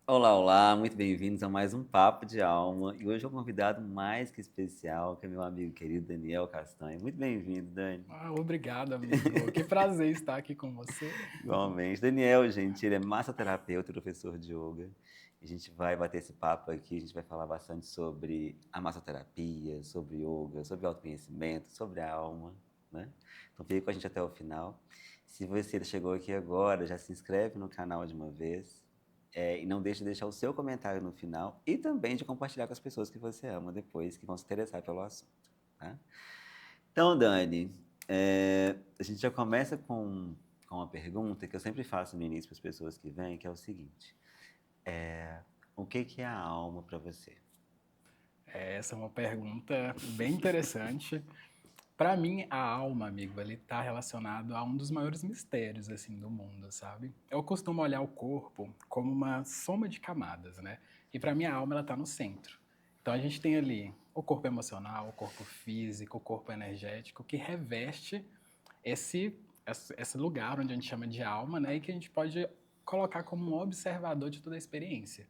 Olá, olá, muito bem-vindos a mais um Papo de Alma. E hoje é um convidado mais que especial, que é meu amigo querido Daniel Castanho. Muito bem-vindo, Dani. Obrigado, amigo. Que prazer estar aqui com você. Igualmente. Daniel, gente, ele é massoterapeuta e professor de yoga. A gente vai bater esse papo aqui, a gente vai falar bastante sobre a massoterapia, sobre yoga, sobre autoconhecimento, sobre a alma, né? Então fique com a gente até o final. Se você chegou aqui agora, já se inscreve no canal de uma vez. E não deixe de deixar o seu comentário no final e também de compartilhar com as pessoas que você ama depois, que vão se interessar pelo assunto, tá? Então, Dani, a gente já começa com uma pergunta que eu sempre faço no início para as pessoas que vêm, que é o seguinte: o que que é a alma para você? Essa é uma pergunta bem interessante. Para mim, a alma, amigo, ele está relacionado a um dos maiores mistérios assim do mundo, sabe? Eu costumo olhar o corpo como uma soma de camadas, né? E para mim a alma ela está no centro. Então a gente tem ali o corpo emocional, o corpo físico, o corpo energético que reveste esse lugar onde a gente chama de alma, né? E que a gente pode colocar como um observador de toda a experiência.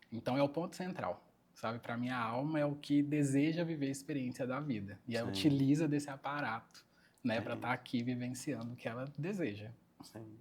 Então é o ponto central, sabe? Para mim a alma é o que deseja viver a experiência da vida e aí Sim, utiliza desse aparato, né, para sim, estar aqui vivenciando o que ela deseja. sim.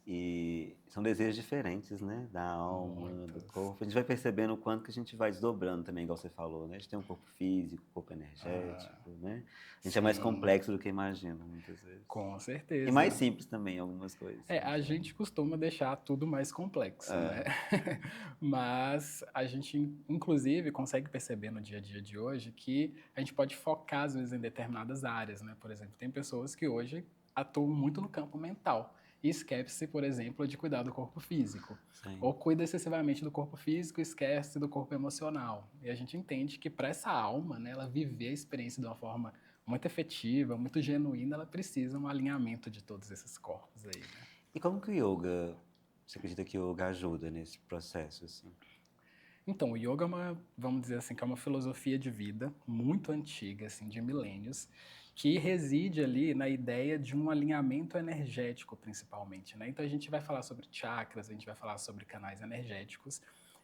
E são desejos diferentes, né? Da alma, do Muitos. corpo. A gente vai percebendo o quanto que a gente vai desdobrando também, igual você falou, né? A gente tem um corpo físico, corpo Ah, energético, né? A gente é mais sim, complexo do que imagina, muitas vezes. com E mais certeza. simples também, algumas coisas, se a A gente for. gente costuma deixar tudo mais complexo, né? É, Mas a gente, inclusive, consegue perceber no dia a dia de hoje que a gente pode focar, às vezes, em determinadas áreas, né? Por exemplo, tem pessoas que hoje atuam muito no campo mental e esquece, por exemplo, de cuidar do corpo físico. sim, Ou cuida excessivamente do corpo físico e esquece do corpo emocional. E a gente entende que para essa alma, né, ela viver a experiência de uma forma muito efetiva, muito genuína, ela precisa um alinhamento de todos esses corpos aí, né? e como que o yoga, você acredita que o yoga ajuda nesse processo, assim? Então, o yoga é uma, vamos dizer assim, que é uma filosofia de vida muito antiga, assim, de milênios, que reside ali na ideia de um alinhamento energético, principalmente, né? Então, a gente vai falar sobre chakras, a gente vai falar sobre canais energéticos,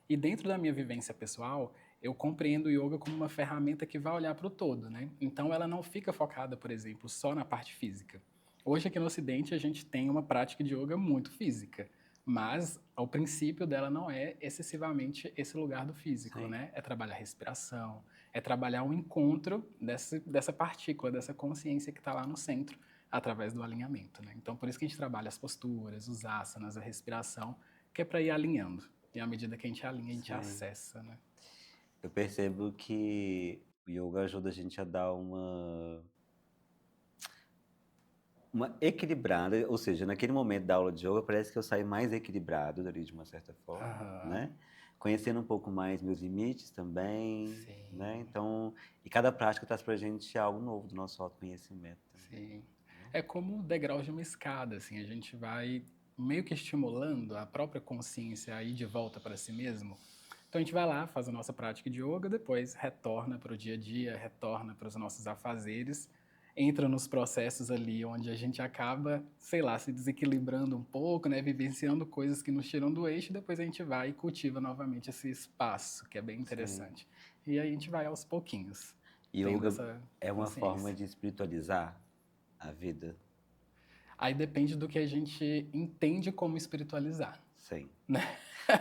e dentro da minha vivência pessoal, eu compreendo o yoga como uma ferramenta que vai olhar para o todo, né? Então, ela não fica focada, por exemplo, só na parte física. Hoje, aqui no Ocidente, a gente tem uma prática de yoga muito física, mas o princípio dela não é excessivamente esse lugar do físico, Sim, né? É trabalhar a respiração, é trabalhar o encontro dessa partícula, dessa consciência que está lá no centro, através do alinhamento, né? Então, por isso que a gente trabalha as posturas, os asanas, a respiração, que é para ir alinhando. E à medida que a gente alinha, a gente sim. acessa, né? Eu percebo que o yoga ajuda a gente a dar uma equilibrada, ou seja, naquele momento da aula de yoga parece que eu saio mais equilibrado dali de uma certa forma, Aham, né? Conhecendo um pouco mais meus limites também, né? sim. Então, e cada prática traz pra gente algo novo do nosso autoconhecimento também, Sim. né? É como degraus de uma escada, assim, a gente vai meio que estimulando a própria consciência a ir de volta para si mesmo. Então a gente vai lá, faz a nossa prática de yoga, depois retorna para o dia a dia, retorna para os nossos afazeres, entra nos processos ali onde a gente acaba, sei lá, se desequilibrando um pouco, né, vivenciando coisas que nos tiram do eixo, e depois a gente vai e cultiva novamente esse espaço, que é bem Sim. interessante. E aí a gente vai aos pouquinhos, tendo Yoga essa é uma forma consciência. de espiritualizar a vida, Aí depende do que a gente entende como espiritualizar, sim. né?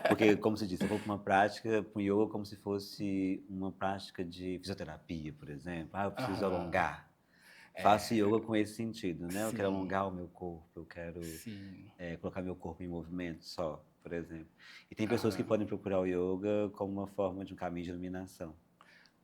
Porque, como você disse, eu vou para uma prática, para o yoga, como se fosse uma prática de fisioterapia, por exemplo. Ah, eu preciso Aham. alongar. Faço yoga com esse sentido, né? Eu quero Sim, alongar o meu corpo, eu quero sim. colocar meu corpo em movimento só, por exemplo. E tem pessoas que Aham. podem procurar o yoga como uma forma de um caminho de iluminação.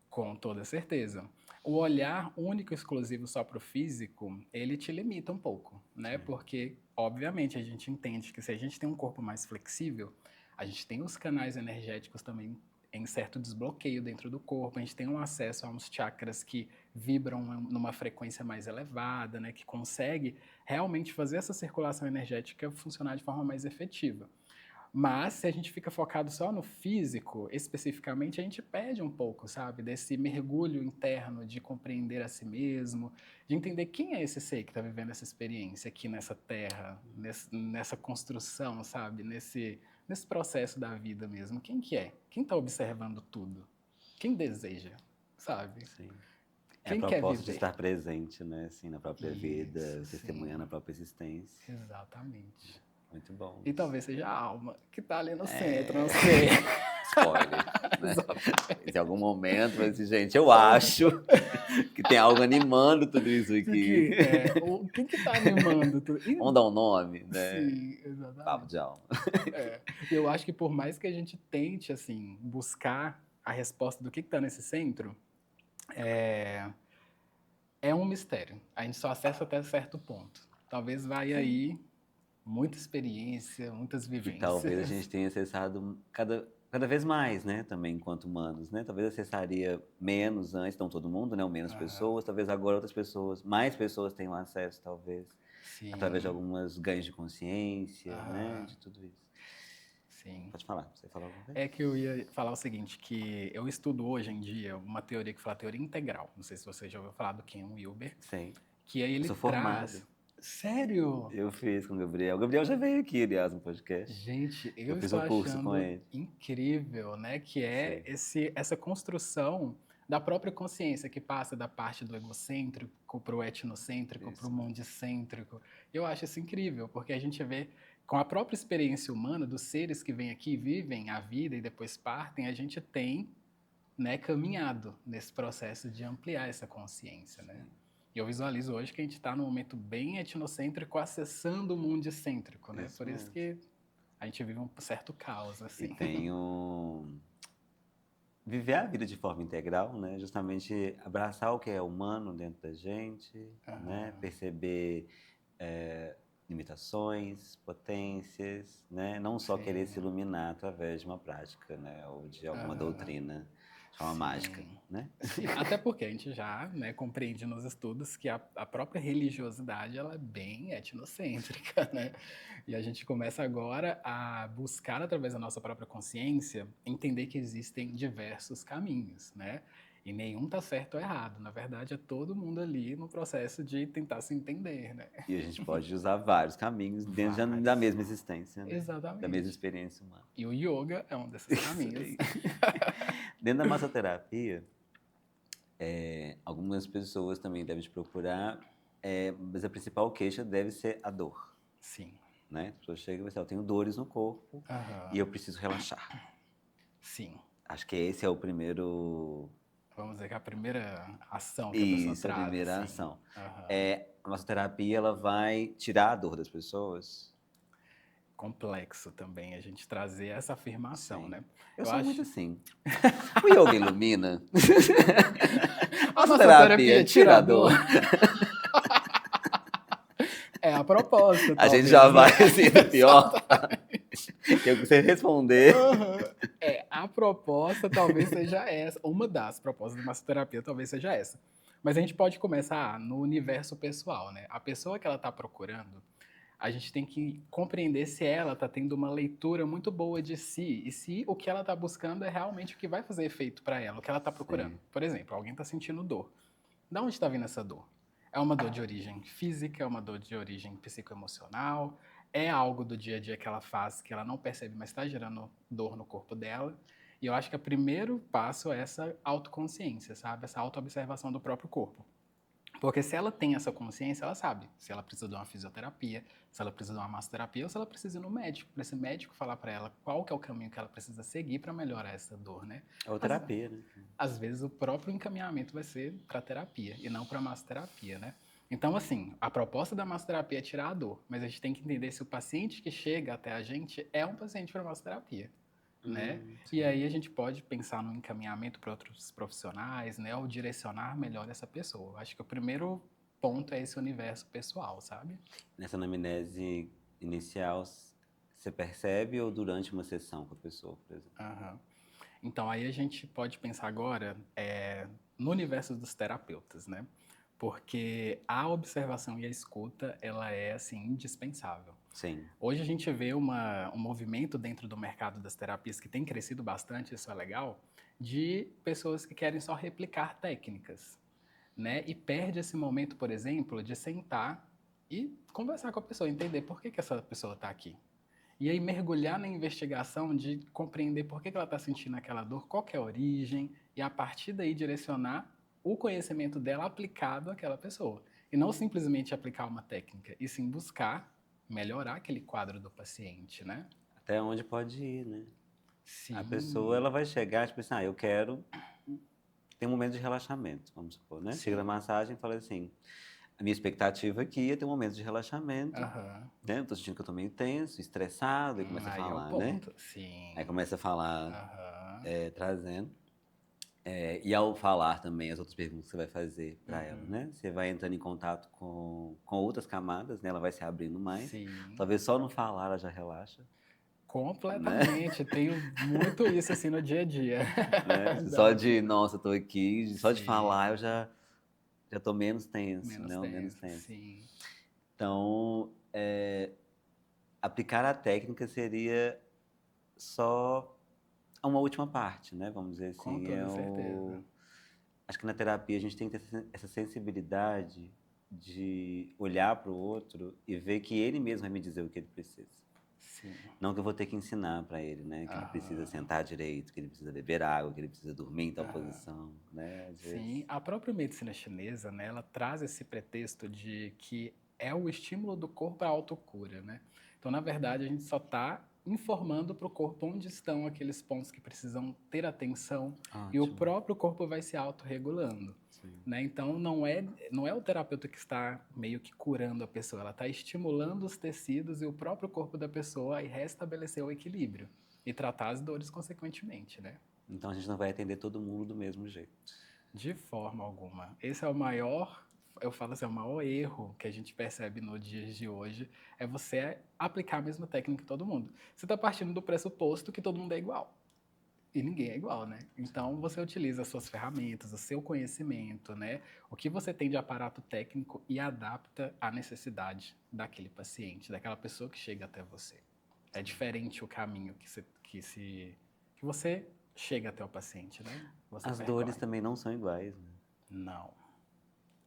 Com toda certeza. O olhar único e exclusivo só para o físico, ele te limita um pouco, né? Sim, Porque, obviamente, a gente entende que se a gente tem um corpo mais flexível, a gente tem os canais energéticos também em certo desbloqueio dentro do corpo, a gente tem um acesso a uns chakras que vibram numa frequência mais elevada, né? Que consegue realmente fazer essa circulação energética funcionar de forma mais efetiva. Mas se a gente fica focado só no físico, especificamente, a gente perde um pouco, sabe, desse mergulho interno de compreender a si mesmo, de entender quem é esse ser que está vivendo essa experiência aqui nessa terra, nessa construção, sabe, nesse processo da vida mesmo, quem que é? Quem está observando tudo? Quem deseja, sabe? Sim. É a Quem quer proposta de viver? estar presente, né? Assim, na própria vida, Isso, testemunhando a sim, própria existência. exatamente. Muito bom E isso. talvez seja a alma que está ali no centro, não É... sei. Spoiler, né? Exatamente. Em algum momento, vai dizer, gente, eu acho que tem algo animando tudo isso Isso aqui. aqui, quem que está animando tudo? Vamos dar um nome, né? Sim, Papo exatamente. de alma. Eu acho que por mais que a gente tente, assim, buscar a resposta do que está nesse centro, é, é um mistério. A gente só acessa até certo ponto. Talvez vai aí muita experiência, muitas E talvez a vivências. gente tenha acessado cada vez mais, né? Também enquanto humanos, né? Talvez acessaria menos antes, não todo mundo, né? Ou menos Aham, pessoas. Talvez agora outras pessoas, mais pessoas tenham acesso, talvez. Através de sim, algumas ganhos de consciência, né? aham, De tudo isso. sim. Pode falar, você falar alguma É coisa? que eu ia falar o seguinte, que eu estudo hoje em dia uma teoria que fala teoria integral. Não sei se você já ouviu falar do Ken Wilber, Sim. que aí Eu ele sou formado. traz... Sério? Eu fiz com o Gabriel. O Gabriel já veio aqui, aliás, no podcast. Gente, Eu eu fiz estou o curso com achando ele. incrível, né? Que é Sim. essa construção da própria consciência que passa da parte do egocêntrico para o etnocêntrico, para o Isso mesmo. mundicêntrico. Eu acho isso incrível, porque a gente vê com a própria experiência humana dos seres que vêm aqui, vivem a vida e depois partem, a gente tem, né, caminhado nesse processo de ampliar essa consciência, né? Sim. E eu visualizo hoje que a gente está num momento bem etnocêntrico, acessando o mundicêntrico, né? Isso Por isso mesmo. que a gente vive um certo caos, E assim. tenho viver a vida de forma integral, né? Justamente abraçar o que é humano dentro da gente, né? Aham, Perceber limitações, potências, né? Não só querer se sim, iluminar através de uma prática, né? Ou de alguma aham, doutrina de forma mágica, sim, né? sim. Até porque a gente já, né, compreende nos estudos que a própria religiosidade ela é bem etnocêntrica, né? E a gente começa agora a buscar através da nossa própria consciência entender que existem diversos caminhos, né? E nenhum tá certo ou errado. Na verdade, é todo mundo ali no processo de tentar se entender, né? E a gente pode usar vários caminhos dentro da Vários. mesma existência, né? Da mesma Exatamente. experiência humana. E o yoga é um desses Isso caminhos. aí. Dentro da massoterapia, algumas pessoas também devem te procurar, mas a principal queixa deve ser a dor, Sim. né? A pessoa chega e vai dizer, eu tenho dores no corpo e Aham. eu preciso relaxar. Sim. Acho que esse é o primeiro... Vamos dizer que é a primeira ação que a pessoa Isso, a traz, primeira assim. ação. Aham. A massoterapia, ela vai tirar a dor das pessoas? Complexo também a gente trazer essa afirmação, Sim. né? Eu Eu sou muito acho. assim. O yoga ilumina. A Massoterapia massoterapia tira a dor. tirador é a proposta, A gente já talvez, né? vai assim do pior. Exatamente. Que eu sei responder. Aham. A proposta talvez seja essa. Uma das propostas da massoterapia talvez seja essa. Mas a gente pode começar no universo pessoal, né? A pessoa que ela está procurando, a gente tem que compreender se ela está tendo uma leitura muito boa de si e se o que ela está buscando é realmente o que vai fazer efeito para ela, o que ela está procurando. Sim. Por exemplo, alguém está sentindo dor. Da onde está vindo essa dor? É uma dor de origem física, é uma dor de origem psicoemocional, é algo do dia a dia que ela faz que ela não percebe, mas está gerando dor no corpo dela. E eu acho que o primeiro passo é essa autoconsciência, sabe? Essa autoobservação do próprio corpo. Porque se ela tem essa consciência, ela sabe se ela precisa de uma fisioterapia, se ela precisa de uma massoterapia ou se ela precisa ir no médico, para esse médico falar para ela qual que é o caminho que ela precisa seguir para melhorar essa dor, né? É o Às, terapia, né? às vezes o próprio encaminhamento vai ser para terapia e não para massoterapia, né? Então, assim, a proposta da massoterapia é tirar a dor, mas a gente tem que entender se o paciente que chega até a gente é um paciente para massoterapia, né? E Sim. aí a gente pode pensar no encaminhamento para outros profissionais, né? Ou direcionar melhor essa pessoa. Acho que o primeiro ponto é esse universo pessoal, sabe? Nessa anamnese inicial, você percebe ou durante uma sessão com a pessoa, por exemplo? Aham. Então, aí a gente pode pensar agora no universo dos terapeutas, né? Porque a observação e a escuta, ela é, assim, indispensável. Sim. Hoje a gente vê um movimento dentro do mercado das terapias que tem crescido bastante, isso é legal, de pessoas que querem só replicar técnicas, né? E perde esse momento, por exemplo, de sentar e conversar com a pessoa, entender por que essa pessoa está aqui. E aí mergulhar na investigação de compreender por que ela está sentindo aquela dor, qual que é a origem, e a partir daí direcionar o conhecimento dela aplicado àquela pessoa. E não simplesmente aplicar uma técnica, e sim buscar melhorar aquele quadro do paciente, né? Até onde pode ir, né? A pessoa, Sim, ela vai chegar, tipo assim, eu quero ter um momento de relaxamento, vamos supor, né? Chega na sim. massagem e fala assim, a minha expectativa aqui é ter um momento de relaxamento, Aham. né? Eu tô sentindo que eu tô meio tenso, estressado, e começa a Aí é o falar, né? ponto. Aí Sim. começa a falar, Aham. trazendo. E ao falar também as outras perguntas que você vai fazer para ela, Uhum. né? Você vai entrando em contato com outras camadas, né? Ela vai se abrindo mais. Sim. Talvez só no falar ela já relaxa, né? Completamente. Tenho muito isso assim no dia a dia Né? da Só de, rotina. nossa, eu tô aqui, só de falar eu Sim. já tô menos tenso, Menos né? Menos tenso. tenso. Sim. Então, aplicar a técnica seria só uma última parte, né? Vamos dizer Com assim. toda certeza. Acho que na terapia a gente tem que ter essa sensibilidade de olhar para o outro e ver que ele mesmo vai me dizer o que ele precisa. Sim. Não que eu vou ter que ensinar para ele, né? Que ele precisa Aham. sentar direito, que ele precisa beber água, que ele precisa dormir em tal Aham. posição, né? Às Sim, vezes. a própria medicina chinesa, né, ela traz esse pretexto de que é o estímulo do corpo à autocura, né? Então, na verdade, a gente só está informando para o corpo onde estão aqueles pontos que precisam ter atenção e o Ótimo. próprio corpo vai se autorregulando, Sim. né? Então, não é o terapeuta que está meio que curando a pessoa, ela está estimulando os tecidos e o próprio corpo da pessoa a restabelecer o equilíbrio e tratar as dores consequentemente, né? Então a gente não vai atender todo mundo do mesmo jeito. De forma alguma. Esse é o maior, eu falo assim, é o maior erro que a gente percebe no dias de hoje, é você aplicar a mesma técnica em todo mundo. Você está partindo do pressuposto que todo mundo é igual. E ninguém é igual, né? Então Sim. você utiliza as suas ferramentas, o seu conhecimento, né? O que você tem de aparato técnico e adapta à necessidade daquele paciente, daquela pessoa que chega até você. É diferente o caminho que você chega até o paciente, né? Você As dores percorre. também não são iguais, né? Não.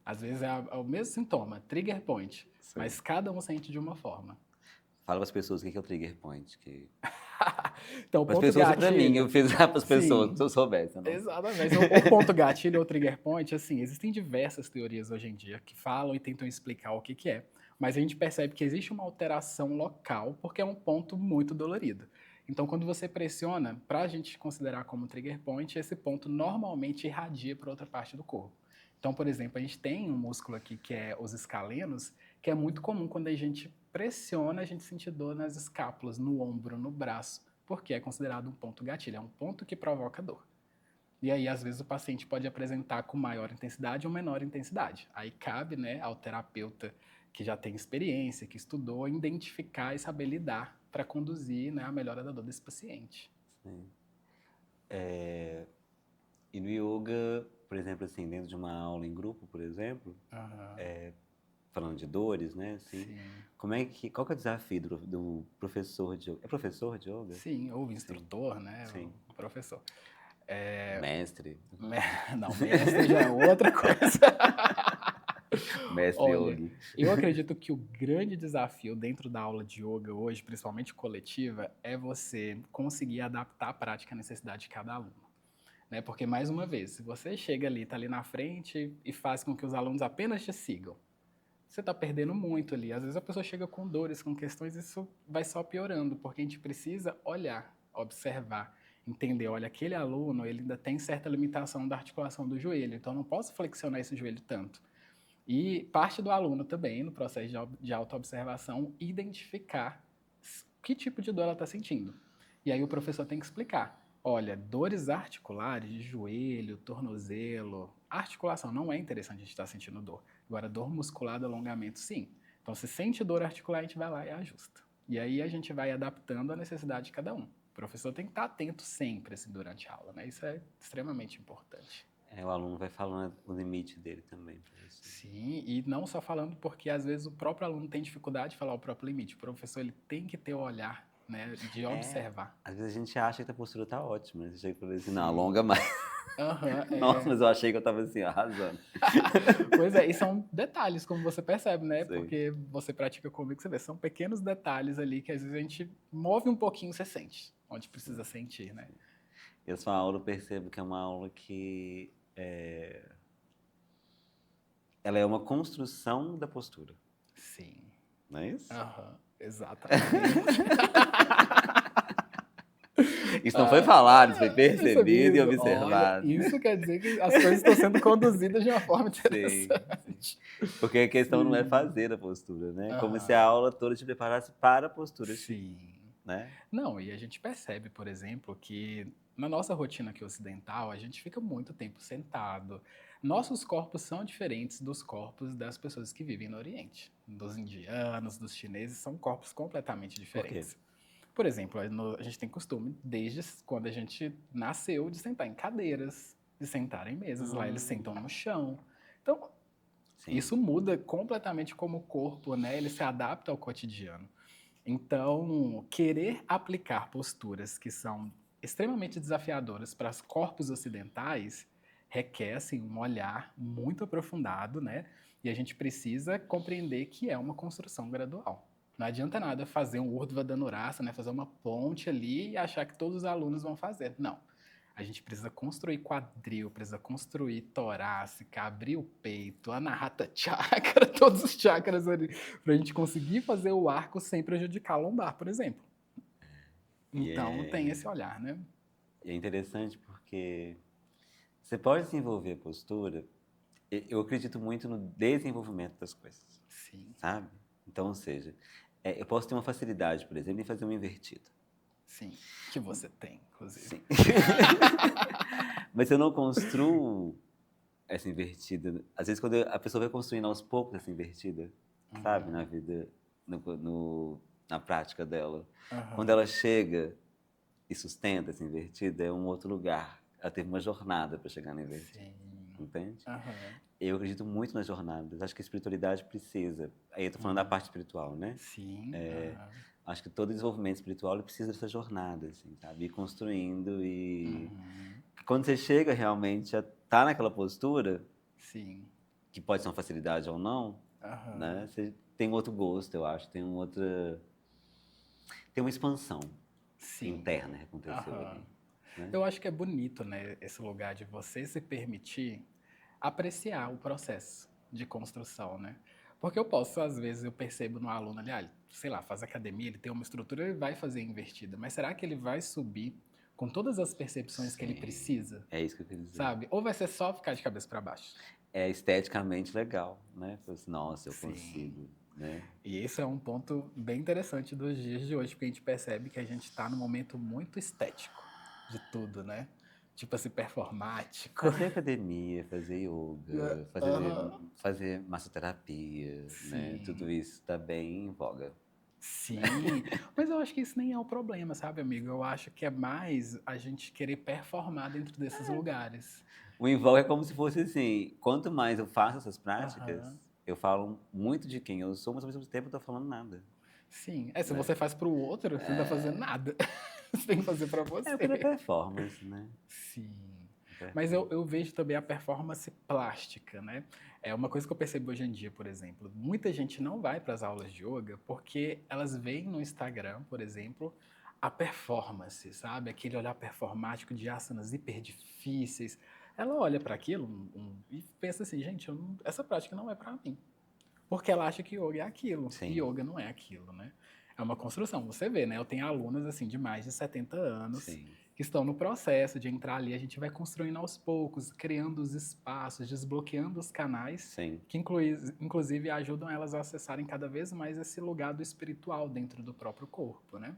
Às vezes é o mesmo sintoma, trigger point, Sim. mas cada um sente de uma forma. Fala para as pessoas o que é o trigger point. Então, o Para as ponto pessoas e para mim, eu gatilho, fiz para as pessoas, se sim, eu soubesse, eu não sei. exatamente. O ponto gatilho ou trigger point, assim, existem diversas teorias hoje em dia que falam e tentam explicar o que que é. Mas a gente percebe que existe uma alteração local porque é um ponto muito dolorido. Então, quando você pressiona, para a gente considerar como trigger point, esse ponto normalmente irradia para outra parte do corpo. Então, por exemplo, a gente tem um músculo aqui que é os escalenos, que é muito comum quando a gente pressiona, a gente sente dor nas escápulas, no ombro, no braço, porque é considerado um ponto gatilho, é um ponto que provoca dor. E aí, às vezes, o paciente pode apresentar com maior intensidade ou menor intensidade. Aí cabe, né, ao terapeuta que já tem experiência, que estudou, identificar e saber lidar para conduzir, né, a melhora da dor desse paciente. Sim. E no yoga, por exemplo, assim, dentro de uma aula em grupo, por exemplo, Aham, falando de dores, né, assim, sim. qual que é o desafio do professor de yoga? É professor de yoga? Sim, ou Sim, instrutor, né, sim. o professor. Mestre, Não, mestre já é outra coisa. mestre Olha, yogi. eu acredito que o grande desafio dentro da aula de yoga hoje, principalmente coletiva, é você conseguir adaptar a prática à necessidade de cada aluno. Né? Porque, mais uma vez, se você chega ali, está ali na frente e faz com que os alunos apenas te sigam, você está perdendo muito ali. Às vezes a pessoa chega com dores, com questões, e isso vai só piorando, porque a gente precisa olhar, observar, entender, olha, aquele aluno, ele ainda tem certa limitação da articulação do joelho, então eu não posso flexionar esse joelho tanto. E parte do aluno também, no processo de autoobservação, identificar que tipo de dor ela está sentindo. E aí o professor tem que explicar. Olha, dores articulares de joelho, tornozelo, articulação não é interessante a gente estar sentindo dor. Agora, dor muscular do alongamento, sim. Então, se sente dor articular, a gente vai lá e ajusta. E aí a gente vai adaptando à necessidade de cada um. O professor tem que estar atento sempre assim, durante a aula, né? Isso é extremamente importante. O aluno vai falando o limite dele também para você. Sim, e não só falando porque às vezes o próprio aluno tem dificuldade de falar o próprio limite. O professor ele tem que ter o olhar né? De É, observar. às vezes a gente acha que a postura tá ótima, né? Você chega e fala assim, não, Sim. alonga mais. Aham, Nossa, é. mas eu achei que eu tava assim, arrasando. Pois é, e são detalhes, como você percebe, né? Sim. Porque você pratica comigo, você vê, são pequenos detalhes ali que às vezes a gente move um pouquinho, você sente, onde precisa Sim, sentir, né? sim. E a sua aula eu percebo que é uma aula que ela é uma construção da postura, Sim. não é isso? Aham, exatamente. Isso não foi Ah, falado, isso foi percebido e percebido. Olha, observado. isso quer dizer que as coisas estão sendo conduzidas de uma forma Sim, sim. interessante. Porque a questão não é Sim. fazer a postura, né? Como se a Aham. aula toda te preparasse para a postura X, Sim. né? Não, e a gente percebe, por exemplo, que na nossa rotina aqui ocidental, a gente fica muito tempo sentado. Nossos corpos são diferentes dos corpos das pessoas que vivem no Oriente. Dos indianos, dos chineses, são corpos completamente Por quê? diferentes. Por exemplo, a gente tem costume, desde quando a gente nasceu, de sentar em cadeiras, de sentar em mesas. Lá eles Hum, sentam no chão. Então, sim, isso muda completamente como o corpo, né? Ele se adapta ao cotidiano. Então, querer aplicar posturas que são extremamente desafiadoras para os corpos ocidentais requer assim, um olhar muito aprofundado, né? E a gente precisa compreender que é uma construção gradual. Não adianta nada fazer um Urdhva Dhanurasana, né? Fazer uma ponte ali e achar que todos os alunos vão fazer. Não. A gente precisa construir quadril, precisa construir torácica, abrir o peito, anahata chakra, todos os chakras ali, para a gente conseguir fazer o arco sem prejudicar a lombar, por exemplo. e Então tem é, esse olhar, né? e é interessante porque você pode desenvolver a postura, eu acredito muito no desenvolvimento das coisas, Sim, sabe? Então, ou seja, eu posso ter uma facilidade, por exemplo, em fazer uma invertida. sim. Que você tem, inclusive. Sim. Mas eu não construo essa invertida. Às vezes, quando a pessoa vai construindo aos poucos essa invertida, sabe, na Uhum. vida, na prática dela, quando Aham. ela chega e sustenta essa invertida, é um outro lugar. Ela teve uma jornada para chegar na invertida, Sim. entende? Aham. Eu acredito muito nas jornadas. Acho que a espiritualidade precisa. Aí eu tô falando da Uhum. parte espiritual, né? Sim. Aham. Acho que todo desenvolvimento espiritual ele precisa dessa jornada, assim, sabe? Ir construindo e Uhum. quando você chega realmente a estar naquela postura, Sim. que pode ser uma facilidade ou não, Aham. né? Você tem um outro gosto, eu acho, tem uma expansão Sim. interna que aconteceu Aham. ali, né? Eu acho que é bonito, né, esse lugar de você se permitir apreciar o processo de construção, né? Porque eu posso, às vezes, eu percebo no aluno ali, sei lá, faz academia, ele tem uma estrutura, ele vai fazer invertida, mas será que ele vai subir com todas as percepções que ele Sim, precisa, é isso que eu queria dizer. sabe? Ou vai ser só ficar de cabeça para baixo? É esteticamente legal, né? Fala assim, nossa, eu Sim. consigo, né? E esse é um ponto bem interessante dos dias de hoje, porque a gente percebe que a gente está num momento muito estético de tudo, né? Tipo assim, performático. Fazer academia, fazer yoga, Aham. fazer massoterapia, né? Tudo Sim. isso está bem em voga. Sim, mas eu acho que isso nem é o problema, sabe, amigo? Eu acho que é mais a gente querer performar dentro desses lugares. O em voga é como se fosse assim, quanto mais eu faço essas práticas, Aham. eu falo muito de quem eu sou, mas ao mesmo tempo eu tô falando nada, Sim. É, se né? você faz pro outro, você não tá fazendo nada. Você tem que fazer pra É o que é você. performance, né? Sim. Mas eu, Performance. eu vejo também a performance plástica, né? É uma coisa que eu percebo hoje em dia, por exemplo. Muita gente não vai para as aulas de yoga porque elas veem no Instagram, por exemplo, a performance, sabe? Aquele olhar performático de asanas hiper difíceis. Ela olha para aquilo e pensa assim, gente, essa prática não é para mim. Porque ela acha que yoga é aquilo. E Sim, yoga não é aquilo, né? É uma construção. Você vê, né? Eu tenho alunas assim de mais de 70 anos sim, que estão no processo de entrar ali. A gente vai construindo aos poucos, criando os espaços, desbloqueando os canais sim. que inclusive ajudam elas a acessarem cada vez mais esse lugar do espiritual dentro do próprio corpo, né?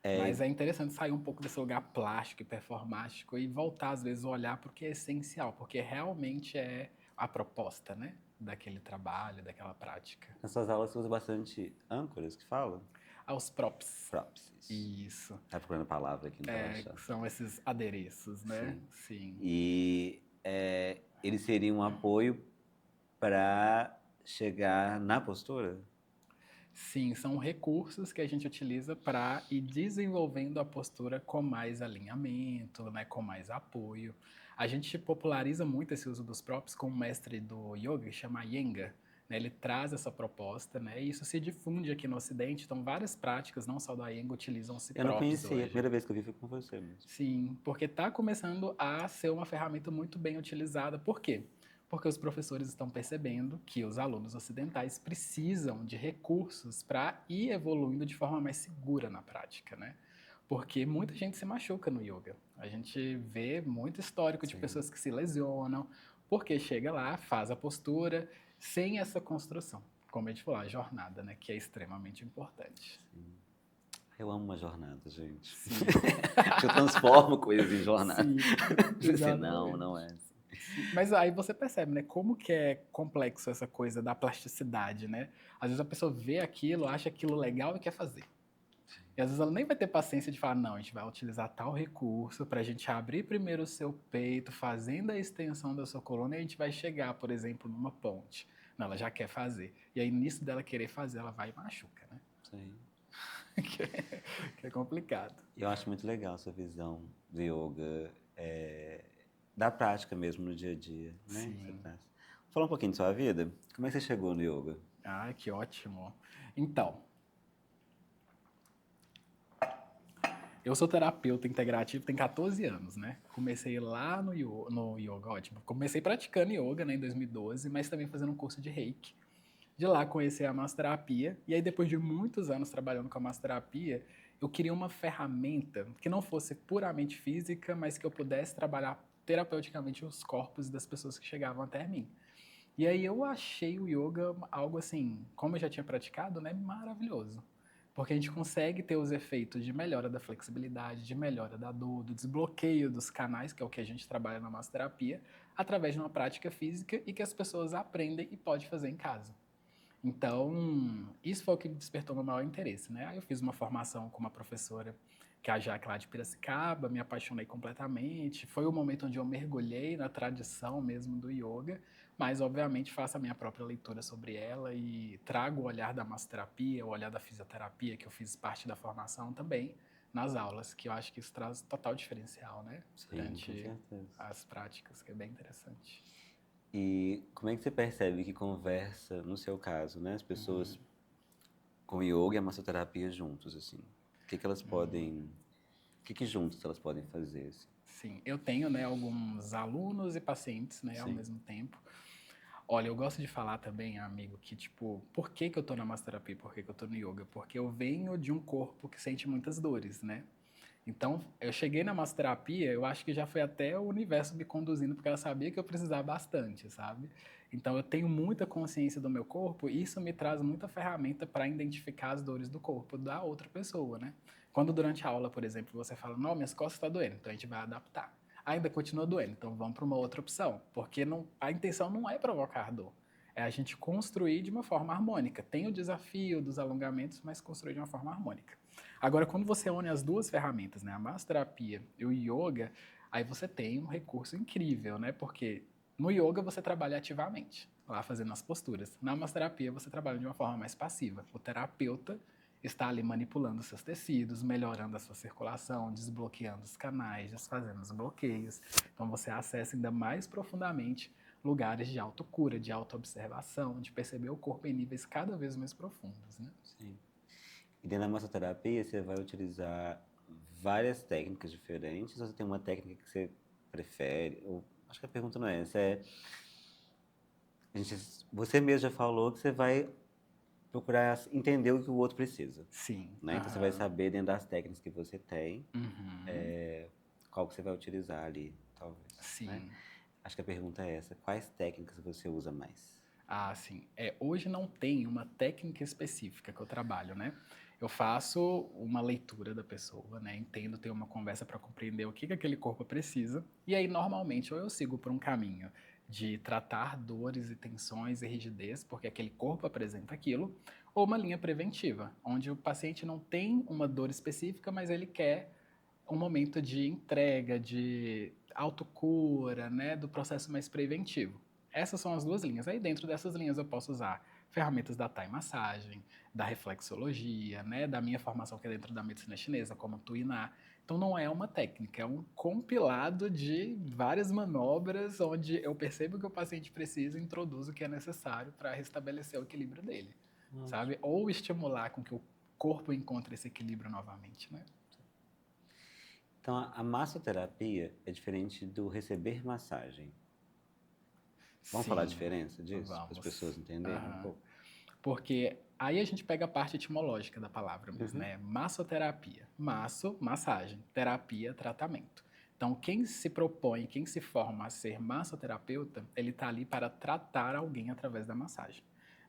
É, Mas é interessante sair um pouco desse lugar plástico e performático e voltar, às vezes, a olhar para o que é essencial, porque realmente é a proposta, né? Daquele trabalho, daquela prática. nas suas aulas você usa bastante âncoras que falam? Aos props. Propsis. Isso. Tá procurando a palavra aqui, não tava É, achando. são esses adereços, né? Sim. Sim. E ele seria um apoio para chegar na postura? Sim, são recursos que a gente utiliza para ir desenvolvendo a postura com mais alinhamento, né, com mais apoio. A gente populariza muito esse uso dos próprios com um mestre do yoga que chama Iyengar, né? Ele traz essa proposta, né? E isso se difunde aqui no Ocidente. Então, várias práticas, não só do Iyengar, utilizam-se Eu não próprios conhecia, a hoje. primeira vez que eu vi foi com você mesmo. Sim, porque está começando a ser uma ferramenta muito bem utilizada. Por quê? Porque os professores estão percebendo que os alunos ocidentais precisam de recursos para ir evoluindo de forma mais segura na prática, né? Porque muita gente se machuca no yoga. A gente vê muito histórico de Sim, pessoas que se lesionam, porque chega lá, faz a postura, sem essa construção. Como a gente falou, a jornada, né? Que é extremamente importante. sim. Eu amo uma jornada, gente. Sim, Eu transformo coisas em jornada. sim, Assim, não, não exatamente. é assim. Sim, mas aí você percebe, né, como que é complexo essa coisa da plasticidade, né? Às vezes a pessoa vê aquilo, acha aquilo legal e quer fazer. E às vezes ela nem vai ter paciência de falar, não, a gente vai utilizar tal recurso para a gente abrir primeiro o seu peito, fazendo a extensão da sua coluna, e a gente vai chegar, por exemplo, numa ponte. Não, ela já quer fazer. E aí, nisso dela querer fazer, ela vai e machuca, né? Sim. Que é complicado. E eu acho muito legal essa visão do yoga, da prática mesmo no dia a dia, né? Que você Sim. traz. Fala um pouquinho de sua vida. Como é que você chegou no yoga? Ah, que ótimo. Então, eu sou terapeuta integrativo tem 14 anos, né? Comecei lá no yoga, ótimo. Comecei praticando yoga, né, em 2012, mas também fazendo um curso de Reiki. De lá conheci a massoterapia, e aí depois de muitos anos trabalhando com a massoterapia, eu queria uma ferramenta que não fosse puramente física, mas que eu pudesse trabalhar terapeuticamente os corpos das pessoas que chegavam até mim. E aí eu achei o yoga algo assim, como eu já tinha praticado, né, maravilhoso. Porque a gente consegue ter os efeitos de melhora da flexibilidade, de melhora da dor, do desbloqueio dos canais, que é o que a gente trabalha na massoterapia, através de uma prática física e que as pessoas aprendem e podem fazer em casa. Então, isso foi o que me despertou meu maior interesse, né? Aí eu fiz uma formação com uma professora, que é a Jaque lá de Piracicaba, me apaixonei completamente. Foi o momento onde eu mergulhei na tradição mesmo do yoga, mas obviamente faço a minha própria leitura sobre ela e trago o olhar da massoterapia, o olhar da fisioterapia, que eu fiz parte da formação também, nas aulas, que eu acho que isso traz total diferencial, né? Sim, com Durante certeza. as práticas, que é bem interessante. E como é que você percebe que conversa, no seu caso, né, as pessoas Uhum. com yoga e a massoterapia juntos, assim? O que que elas podem, o que que juntos elas podem fazer, assim? Sim, eu tenho, né, alguns alunos e pacientes, né, ao Sim, mesmo tempo. Olha, eu gosto de falar também, amigo, que tipo, por que que eu tô na massoterapia, por que que eu tô no yoga? Porque eu venho de um corpo que sente muitas dores, né? Então, eu cheguei na massoterapia, eu acho que já foi até o universo me conduzindo, porque ela sabia que eu precisava bastante, sabe? Então, eu tenho muita consciência do meu corpo e isso me traz muita ferramenta para identificar as dores do corpo da outra pessoa, né? Quando durante a aula, por exemplo, você fala, não, minhas costas estão doendo, então a gente vai adaptar. Ainda continua doendo, então vamos para uma outra opção, porque não, a intenção não é provocar dor, é a gente construir de uma forma harmônica. Tem o desafio dos alongamentos, mas construir de uma forma harmônica. Agora, quando você une as duas ferramentas, né, a massoterapia e o yoga, aí você tem um recurso incrível, né? Porque no yoga você trabalha ativamente, lá fazendo as posturas. Na massoterapia você trabalha de uma forma mais passiva. O terapeuta está ali manipulando seus tecidos, melhorando a sua circulação, desbloqueando os canais, desfazendo os bloqueios. Então você acessa ainda mais profundamente lugares de autocura, de autoobservação, de perceber o corpo em níveis cada vez mais profundos, né? sim. E dentro da massoterapia, você vai utilizar várias técnicas diferentes, ou você tem uma técnica que você prefere? Ou, acho que a pergunta não é essa, você mesmo já falou que você vai procurar entender o que o outro precisa, Sim. né? Então você vai Aham. saber dentro das técnicas que você tem, Uhum. qual que você vai utilizar ali, talvez, né? Sim. Acho que a pergunta é essa, quais técnicas você usa mais? Ah, sim. Hoje não tem uma técnica específica que eu trabalho, né? Eu faço uma leitura da pessoa, né? Entendo, tenho uma conversa para compreender o que aquele corpo precisa. E aí, normalmente, ou eu sigo por um caminho de tratar dores e tensões e rigidez, porque aquele corpo apresenta aquilo, ou uma linha preventiva, onde o paciente não tem uma dor específica, mas ele quer um momento de entrega, de autocura, né? Do processo mais preventivo. Essas são as duas linhas. Aí dentro dessas linhas eu posso usar ferramentas da Thai massagem, da reflexologia, né, da minha formação que é dentro da medicina chinesa, como Tuiná. Então não é uma técnica, é um compilado de várias manobras onde eu percebo que o paciente precisa e introduzo o que é necessário para restabelecer o equilíbrio dele, sabe? Ou estimular com que o corpo encontre esse equilíbrio novamente, né? Então, a massoterapia é diferente do receber massagem. Vamos falar a Sim, diferença disso? Para as vamos. pessoas entenderem um Aham. pouco? Porque aí a gente pega a parte etimológica da palavra mesmo, Uhum. né? Massoterapia. Masso, massagem. Terapia, tratamento. Então, quem se propõe, quem se forma a ser massoterapeuta, ele está ali para tratar alguém através da massagem.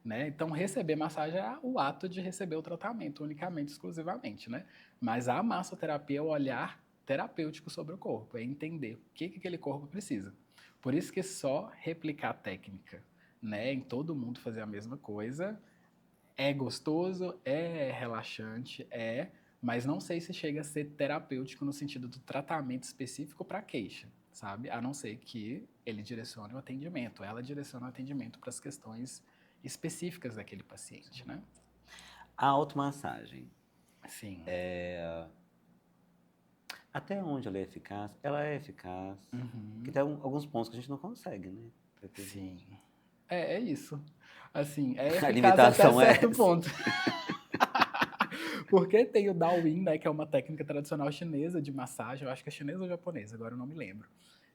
Né? Então, receber massagem é o ato de receber o tratamento, unicamente, exclusivamente. Né? Mas a massoterapia é o olhar terapêutico sobre o corpo, é entender o que aquele corpo precisa. Por isso que só replicar a técnica, né, em todo mundo fazer a mesma coisa, é gostoso, é relaxante, mas não sei se chega a ser terapêutico no sentido do tratamento específico para queixa, sabe? A não ser que ele direcione o atendimento, ela direciona o atendimento para as questões específicas daquele paciente, né? A automassagem, Sim. até onde ela é eficaz? Ela é eficaz. Porque Uhum. tem alguns pontos que a gente não consegue, né? Sim. É isso. Assim, é A eficaz até limitação é certo essa. ponto. Porque tem o Daoyin, né, que é uma técnica tradicional chinesa de massagem, eu acho que é chinesa ou japonesa, agora eu não me lembro.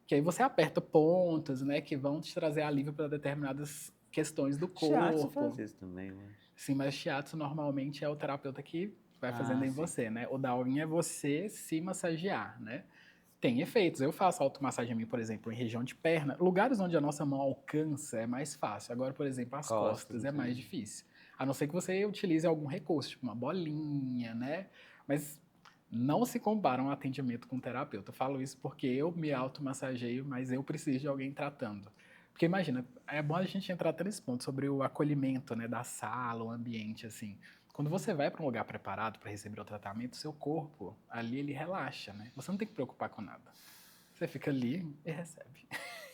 Que aí você aperta pontos, né, que vão te trazer alívio para determinadas questões do Shiatsu faz corpo. isso também, eu acho. Sim, mas shiatsu normalmente é o terapeuta que vai fazendo Ah, em sim. você, né? O Daoyin é você se massagear, né? Tem efeitos. Eu faço automassagem em mim, por exemplo, em região de perna. Lugares onde a nossa mão alcança é mais fácil. Agora, por exemplo, as Costas, costas não é mais tem. difícil. A não ser que você utilize algum recurso, tipo uma bolinha, né? Mas não se compara um atendimento com um terapeuta. Eu falo isso porque eu me automassageio, mas eu preciso de alguém tratando. Porque imagina, é bom a gente entrar até nesse ponto sobre o acolhimento, né, da sala, o ambiente, assim. Quando você vai para um lugar preparado para receber o tratamento, seu corpo ali ele relaxa, né? Você não tem que preocupar com nada. Você fica ali e recebe,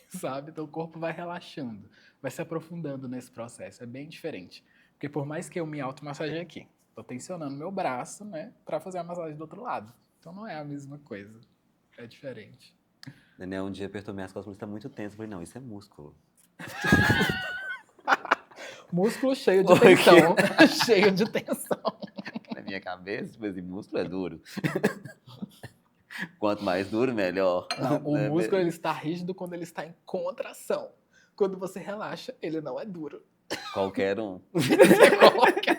sabe? Então o corpo vai relaxando, vai se aprofundando nesse processo. É bem diferente. Porque por mais que eu me automassageie aqui, tô tensionando meu braço, né, para fazer a massagem do outro lado. Então não é a mesma coisa. É diferente. Daniel um dia apertou minhas costas, mas está muito tenso. Eu falei, não, isso é músculo. Músculo cheio de Porque tensão, cheio de tensão. na minha cabeça, tipo assim, músculo é duro. Quanto mais duro, melhor. Não, o Não é músculo ele mesmo? está rígido quando ele está em contração. Quando você relaxa, ele não é duro. Qualquer um. Você coloca.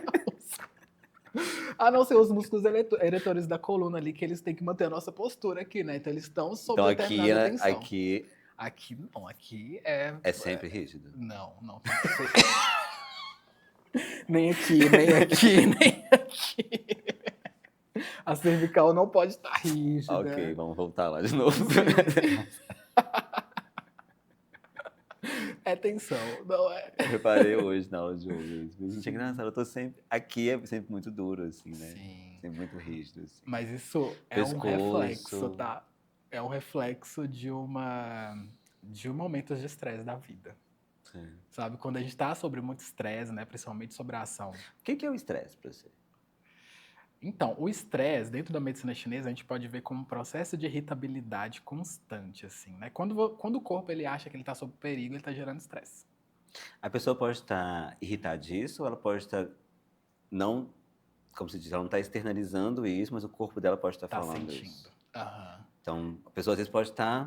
A não ser os músculos eretores da coluna ali, que eles têm que manter a nossa postura aqui, né? Então eles estão sob Então aqui, determinada tensão. aqui Aqui não, aqui é. é sempre rígido. Não, não tem que ser. Nem aqui, nem aqui, nem aqui. A cervical não pode estar Ok, rígida. vamos voltar lá de novo. Sim. É tensão, não é? Eu reparei hoje na aula de yoga. Gente, é engraçado, eu tô sempre. Aqui é sempre muito duro, assim, né? Sim. Sempre muito rígido, assim. Mas isso é um reflexo, Pescoço. tá? É um reflexo de um momento de estresse da vida. Sim. Sabe? Quando a gente tá sobre muito estresse, né? Principalmente sobre a ação. O que é o estresse pra você? Então, o estresse, dentro da medicina chinesa, a gente pode ver como um processo de irritabilidade constante, assim, né? Quando o corpo ele acha que ele tá sob perigo, ele tá gerando estresse. A pessoa pode estar irritadiça ou ela pode estar não, como se diz, ela não está externalizando isso, mas o corpo dela pode estar Tá falando sentindo. isso. Aham. Então, a pessoa às vezes pode estar,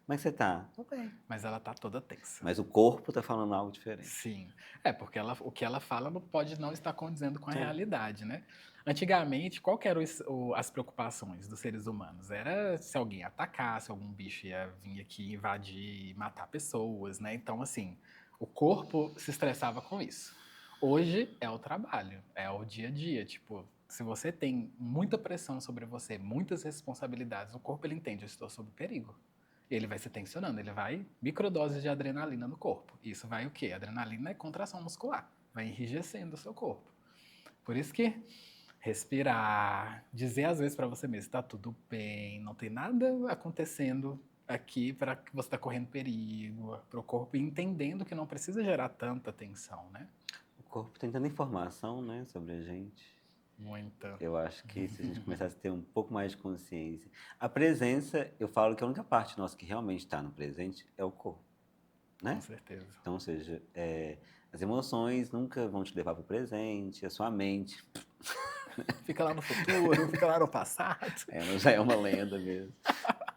como é que você tá? Tô bem. Mas ela tá toda tensa. Mas o corpo está falando algo diferente. Sim. É, porque o que ela fala não pode não estar condizendo com a É. realidade, né? Antigamente, qual que eram as preocupações dos seres humanos? Era se alguém ia atacar, se algum bicho ia vir aqui invadir e matar pessoas, né? Então, assim, o corpo se estressava com isso. Hoje é o trabalho, é o dia a dia. Tipo, se você tem muita pressão sobre você, muitas responsabilidades, o corpo ele entende, eu estou sob perigo. Ele vai se tensionando, ele vai microdoses de adrenalina no corpo. Isso vai o quê? Adrenalina é contração muscular, vai enrijecendo o seu corpo. Por isso que respirar, dizer às vezes para você mesmo, está tudo bem, não tem nada acontecendo aqui para que você está correndo perigo, para o corpo ir entendendo que não precisa gerar tanta tensão, né? corpo tem tanta informação, né, sobre a gente. Muita. Eu acho que se a gente começasse a ter um pouco mais de consciência. A presença, eu falo que a única parte nossa que realmente está no presente é o corpo, Com né? certeza. Então, ou seja, as emoções nunca vão te levar para o presente, a sua mente, Fica lá no futuro, fica lá no passado. ela já é uma lenda mesmo,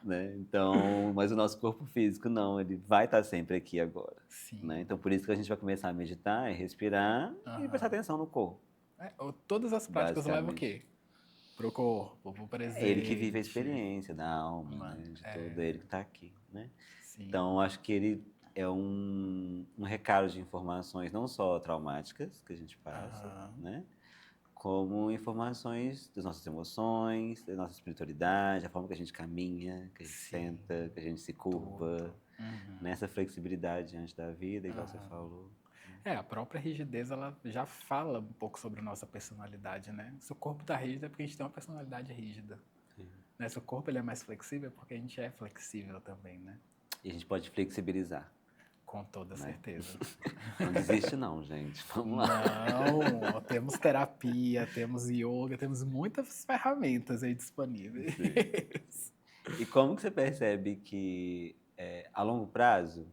né? Então, mas o nosso corpo físico não, ele vai estar sempre aqui agora, né? Sim. Então, por isso que a gente vai começar a meditar, respirar e prestar Aham. atenção no corpo, Todas as práticas levam o basicamente. quê? Pro corpo, pro É ele que vive a presente. experiência da alma, Mano, né? De todo, é ele que está aqui, né? sim. Então, acho que ele é um recado de informações não só traumáticas que a gente passa, Aham. né? Como informações das nossas emoções, da nossa espiritualidade, a forma que a gente caminha, que a gente Sim. senta, que a gente se curva, Tudo. Uhum. nessa flexibilidade diante da vida, igual você Aham. falou. A própria rigidez, ela já fala um pouco sobre a nossa personalidade, né? Se o corpo tá rígido é porque a gente tem uma personalidade rígida. Sim. Né? Se o corpo ele é mais flexível é porque a gente é flexível também, né? E a gente pode flexibilizar, Com toda né? certeza. Não desiste não, gente. Vamos lá. Não, temos terapia, temos yoga, temos muitas ferramentas aí disponíveis. Sim. E como que você percebe que, a longo prazo,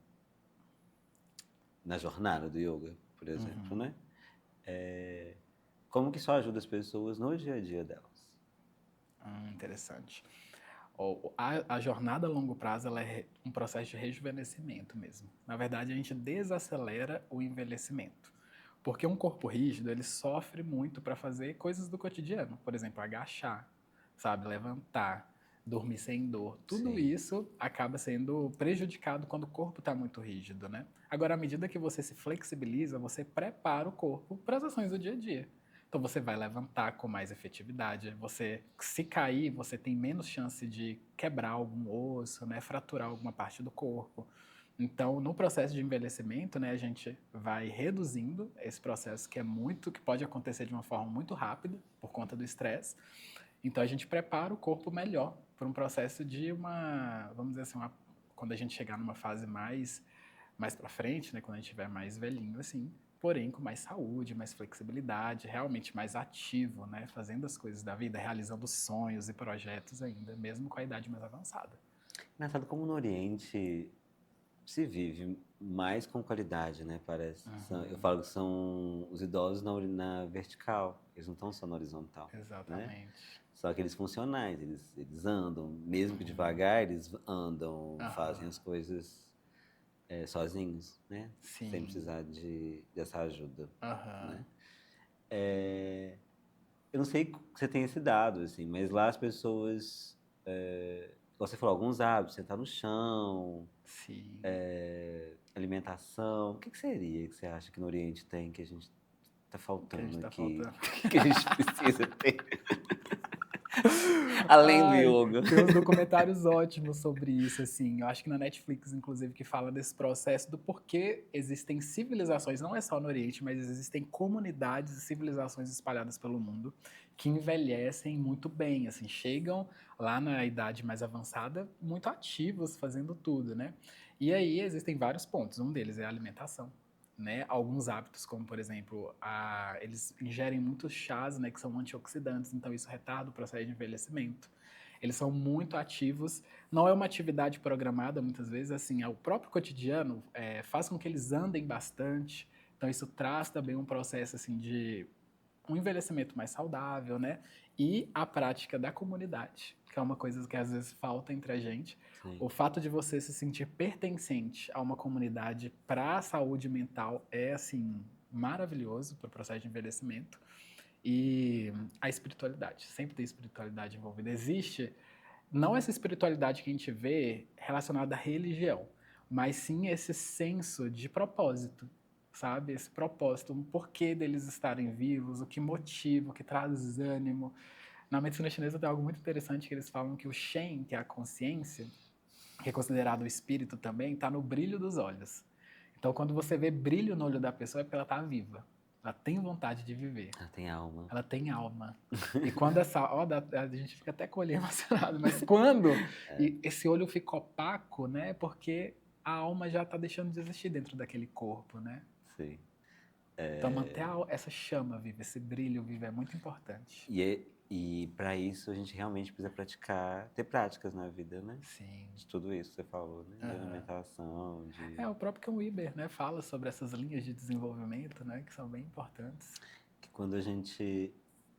na jornada do yoga, por exemplo, Uhum. né? Como que isso ajuda as pessoas no dia a dia delas? Interessante. A jornada a longo prazo ela é um processo de rejuvenescimento mesmo. Na verdade, a gente desacelera o envelhecimento. Porque um corpo rígido, ele sofre muito para fazer coisas do cotidiano. Por exemplo, agachar, sabe? Levantar, dormir sem dor. Tudo Sim. isso acaba sendo prejudicado quando o corpo está muito rígido, né? Agora, à medida que você se flexibiliza, você prepara o corpo para as ações do dia a dia. Então você vai levantar com mais efetividade. Você, se cair, você tem menos chance de quebrar algum osso, né, fraturar alguma parte do corpo. Então, no processo de envelhecimento, né, a gente vai reduzindo esse processo que pode acontecer de uma forma muito rápida por conta do estresse. Então, a gente prepara o corpo melhor para um processo de vamos dizer assim, quando a gente chegar numa fase mais para frente, né, quando a gente estiver mais velhinho assim, porém com mais saúde, mais flexibilidade, realmente mais ativo, né, fazendo as coisas da vida, realizando sonhos e projetos ainda, mesmo com a idade mais avançada. Engraçado como no Oriente se vive mais com qualidade, né? Parece. Eu Uhum, falo que são os idosos na vertical, eles não estão só na horizontal, né? exatamente. Só que eles funcionais, eles andam, mesmo que devagar, eles andam, fazem Aham, as coisas sozinhos, né? Sem sim. precisar dessa ajuda, Aham, né? Eu não sei se você tem esse dado, assim, mas lá as pessoas, igual você falou, alguns hábitos, sentar no chão, sim. alimentação, o que que seria que você acha que no Oriente tem que a gente tá O que a gente faltando tá aqui? faltando? O que a gente precisa ter? Além do Ai, yoga. tem uns documentários ótimos sobre isso, assim. Eu acho que na Netflix, inclusive, que fala desse processo do porquê existem civilizações, não é só no Oriente, mas existem comunidades e civilizações espalhadas pelo mundo que envelhecem muito bem, assim, chegam lá na idade mais avançada muito ativos, fazendo tudo, né? E aí existem vários pontos. Um deles é a alimentação. Né, alguns hábitos, como por exemplo, eles ingerem muitos chás, né, que são antioxidantes, então isso retarda o processo de envelhecimento. Eles são muito ativos, não é uma atividade programada muitas vezes, assim, é o próprio cotidiano faz com que eles andem bastante, então isso traz também um processo assim de um envelhecimento mais saudável, né? E a prática da comunidade, que é uma coisa que às vezes falta entre a gente. Sim. O fato de você se sentir pertencente a uma comunidade para a saúde mental é, assim, maravilhoso para o processo de envelhecimento. E a espiritualidade, sempre tem espiritualidade envolvida. Existe, não essa espiritualidade que a gente vê relacionada à religião, mas sim esse senso de propósito, sabe? Esse propósito, um porquê deles estarem vivos, o que motiva, o que traz ânimo. Na medicina chinesa tem algo muito interessante que eles falam que o Shen, que é a consciência, que é considerado o espírito também, está no brilho dos olhos. Então, quando você vê brilho no olho da pessoa, é porque ela está viva. Ela tem vontade de viver. Ela tem alma. Ela tem alma. E quando essa. A gente fica até com o olho emocionado, mas quando esse olho fica opaco, né? Porque a alma já está deixando de existir dentro daquele corpo, né? Sim. Então, manter essa chama viva, esse brilho vivo é muito importante. E para isso a gente realmente precisa praticar, ter práticas na vida, né? Sim. De tudo isso que você falou, né? De Aham. alimentação, de... O próprio Ken Wilber, né, fala sobre essas linhas de desenvolvimento, né, que são bem importantes. Que quando a gente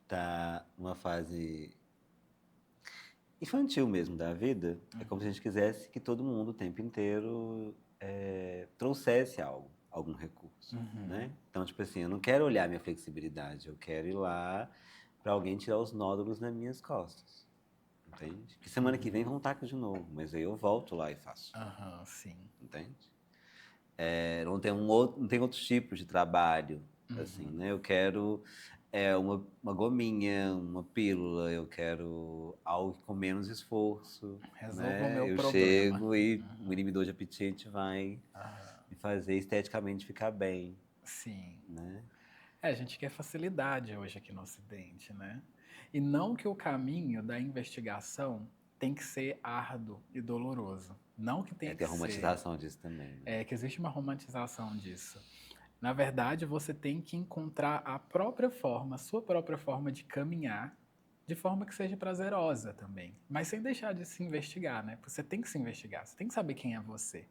tá numa fase infantil mesmo da vida, é como se a gente quisesse que todo mundo o tempo inteiro trouxesse algo, algum recurso, né? Então, tipo assim, eu não quero olhar minha flexibilidade, eu quero ir lá para alguém tirar os nódulos nas minhas costas, entende? Que semana que vem vão estar aqui de novo, mas aí eu volto lá e faço, Sim. entende? Não tem outros tipos de trabalho, assim, né? Eu quero uma gominha, uma pílula, eu quero algo com menos esforço, Resolva o né? meu Eu problema. chego e o inibidor de apetite vai me fazer esteticamente ficar bem, Sim. né? A gente quer facilidade hoje aqui no Ocidente, né? E não que o caminho da investigação tem que ser árduo e doloroso. Não que tenha que Tem a ser. romantização disso também, né? Que existe uma romantização disso. Na verdade, você tem que encontrar a própria forma, a sua própria forma de caminhar, de forma que seja prazerosa também. Mas sem deixar de se investigar, né? Você tem que se investigar, você tem que saber quem é você.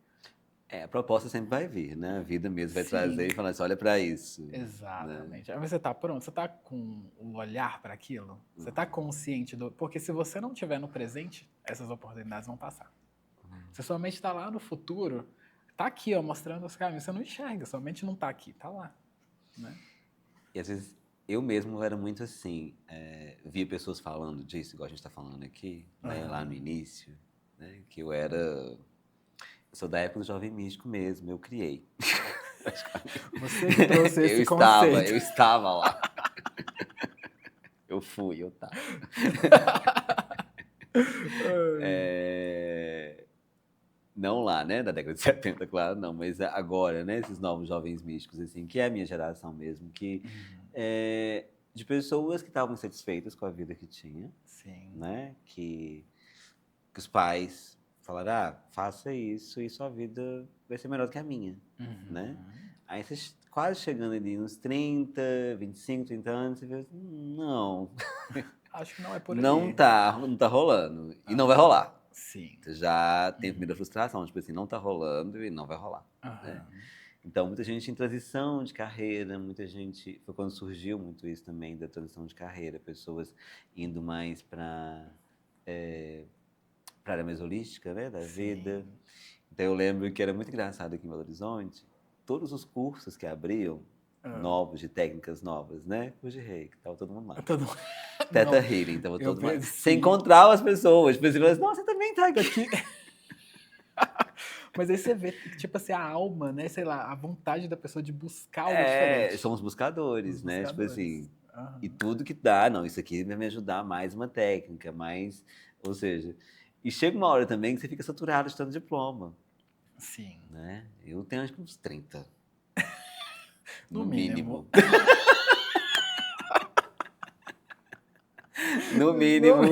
A proposta sempre vai vir, né? A vida mesmo vai Sim. trazer e falar assim, olha para isso. Né? Exatamente. Aí você tá pronto, você tá com o olhar para aquilo, você tá consciente do. Porque se você não estiver no presente, essas oportunidades vão passar. Você somente está lá no futuro, tá aqui, ó, mostrando os caminhos. Você não enxerga, somente não tá aqui, tá lá. Né? E às vezes eu mesmo era muito assim, via pessoas falando disso, igual a gente está falando aqui, né, lá no início, né, que eu sou da época do Jovem Místico mesmo, eu criei. Você que trouxe esse eu conceito. estava lá. Eu tava. Não lá, né, da década de 70, claro, não, mas agora, né, esses novos jovens místicos, assim, que é a minha geração mesmo, que de pessoas que estavam insatisfeitas com a vida que tinha, Sim. né, que os pais falaram, faça isso e sua vida vai ser melhor do que a minha, né? Aí você quase chegando ali nos 30, 25, 30 anos, você vê assim, não. Acho que não é por aí. Não tá rolando. E não vai rolar. Sim. Você já tem a primeira frustração, tipo assim, não tá rolando e não vai rolar. Né? Então, muita gente em transição de carreira, muita gente. Foi quando surgiu muito isso também, da transição de carreira, pessoas indo mais para a área mais holística, né, da vida. Então, eu lembro que era muito engraçado aqui em Belo Horizonte, todos os cursos que abriam, novos, de técnicas novas, né? Curso de reiki, tava todo mundo lá. Teta Healing, tava todo mundo lá. Você encontrava as pessoas, tipo assim, nossa, você também tá aqui. Mas aí você vê, tipo assim, a alma, né? Sei lá, a vontade da pessoa de buscar algo diferente. São os buscadores, né? Buscadores. Tipo assim, e tudo que dá, não, isso aqui vai me ajudar mais uma técnica, mais... Ou seja, e chega uma hora também que você fica saturado de tanto diploma. Sim. Né? Eu tenho acho que uns 30. No mínimo. No mínimo,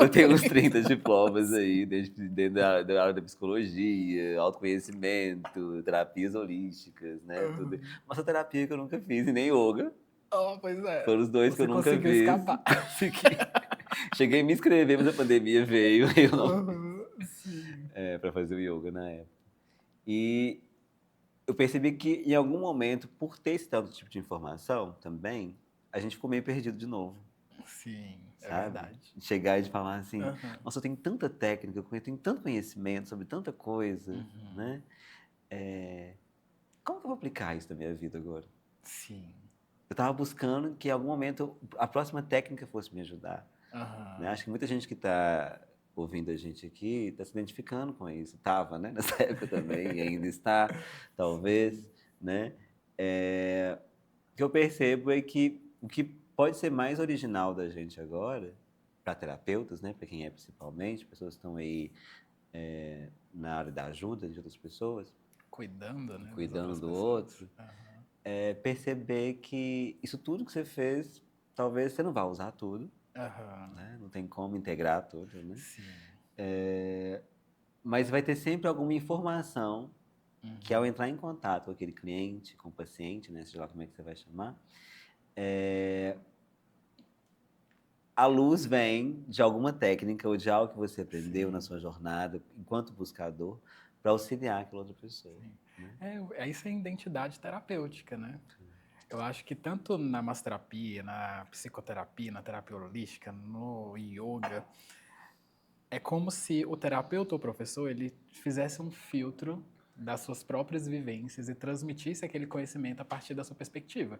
eu tenho uns 30 diplomas aí, dentro da área da psicologia, autoconhecimento, terapias holísticas, né? Tudo. Massoterapia que eu nunca fiz, e nem yoga. Pois é. Foram os dois que eu nunca conseguiu fiz. Escapar. Cheguei a me inscrever, mas a pandemia veio e eu não Sim. para fazer o yoga na época. E eu percebi que em algum momento, por ter esse tanto tipo de informação também, a gente ficou meio perdido de novo. Sim, sabe? é verdade. Chegar e falar assim, nossa, eu tenho tanta técnica, eu tenho tanto conhecimento sobre tanta coisa, né? Como que eu vou aplicar isso na minha vida agora? Sim. Eu estava buscando que em algum momento a próxima técnica fosse me ajudar. Né? Acho que muita gente que está ouvindo a gente aqui está se identificando com isso. Estava, né? Nessa época também, e ainda está, talvez, né? O que eu percebo é que o que pode ser mais original da gente agora, para terapeutas, né? Para quem é principalmente, pessoas que estão aí na área da ajuda de outras pessoas, cuidando, né? Cuidando do outro, perceber que isso tudo que você fez, talvez você não vá usar tudo, né? Não tem como integrar tudo, né? Sim. Mas vai ter sempre alguma informação que ao entrar em contato com aquele cliente, com o paciente, né, seja lá como é que você vai chamar, eh, a luz vem de alguma técnica ou de algo que você aprendeu na Sim, sua jornada enquanto buscador para auxiliar aquela outra pessoa, sim. né. Isso é identidade terapêutica, né? Eu acho que tanto na massoterapia, na psicoterapia, na terapia holística, no yoga, é como se o terapeuta ou professor ele fizesse um filtro das suas próprias vivências e transmitisse aquele conhecimento a partir da sua perspectiva.